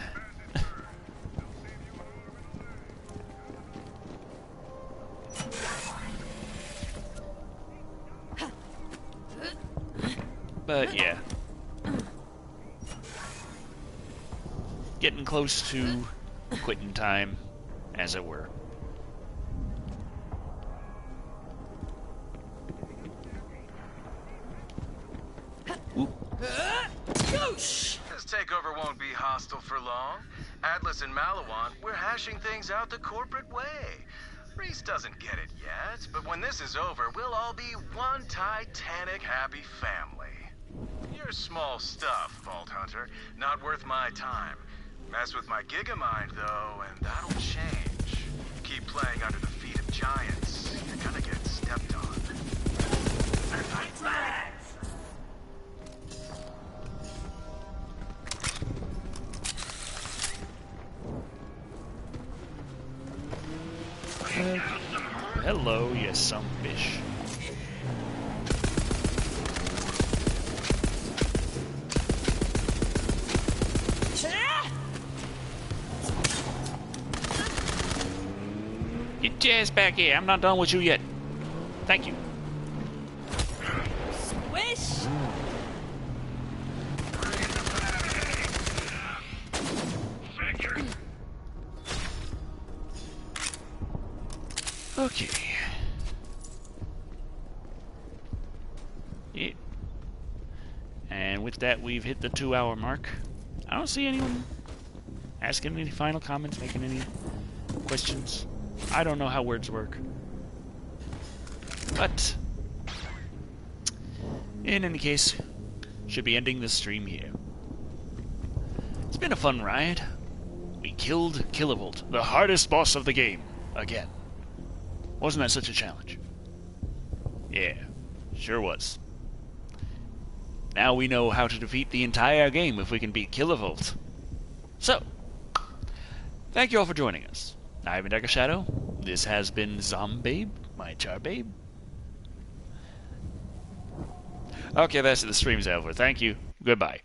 But yeah. Getting close to quitting time, as it were. This takeover won't be hostile for long. Atlas and Malawan, we're hashing things out the corporate way. Reese doesn't get it yet, but when this is over, we'll all be one titanic happy family. You're small stuff, Vault Hunter. Not worth my time. Mess with my Gigamind, though, and that'll change. Keep playing under the feet of giants, you're gonna get stepped on. Hello, you some bitch. Get your ass back here. I'm not done with you yet. Thank you. Swish! Okay. Yeah. And with that, we've hit the 2 hour mark. I don't see anyone asking any final comments, making any questions? I don't know how words work. But, in any case, should be ending this stream here. It's been a fun ride. We killed Kilovolt, the hardest boss of the game, again. Wasn't that such a challenge? Yeah, sure was. Now we know how to defeat the entire game if we can beat Kilovolt. So, thank you all for joining us. I've been Shado. This has been Zombabe, my Charbabe. Okay, that's it. The stream's over. Thank you. Goodbye.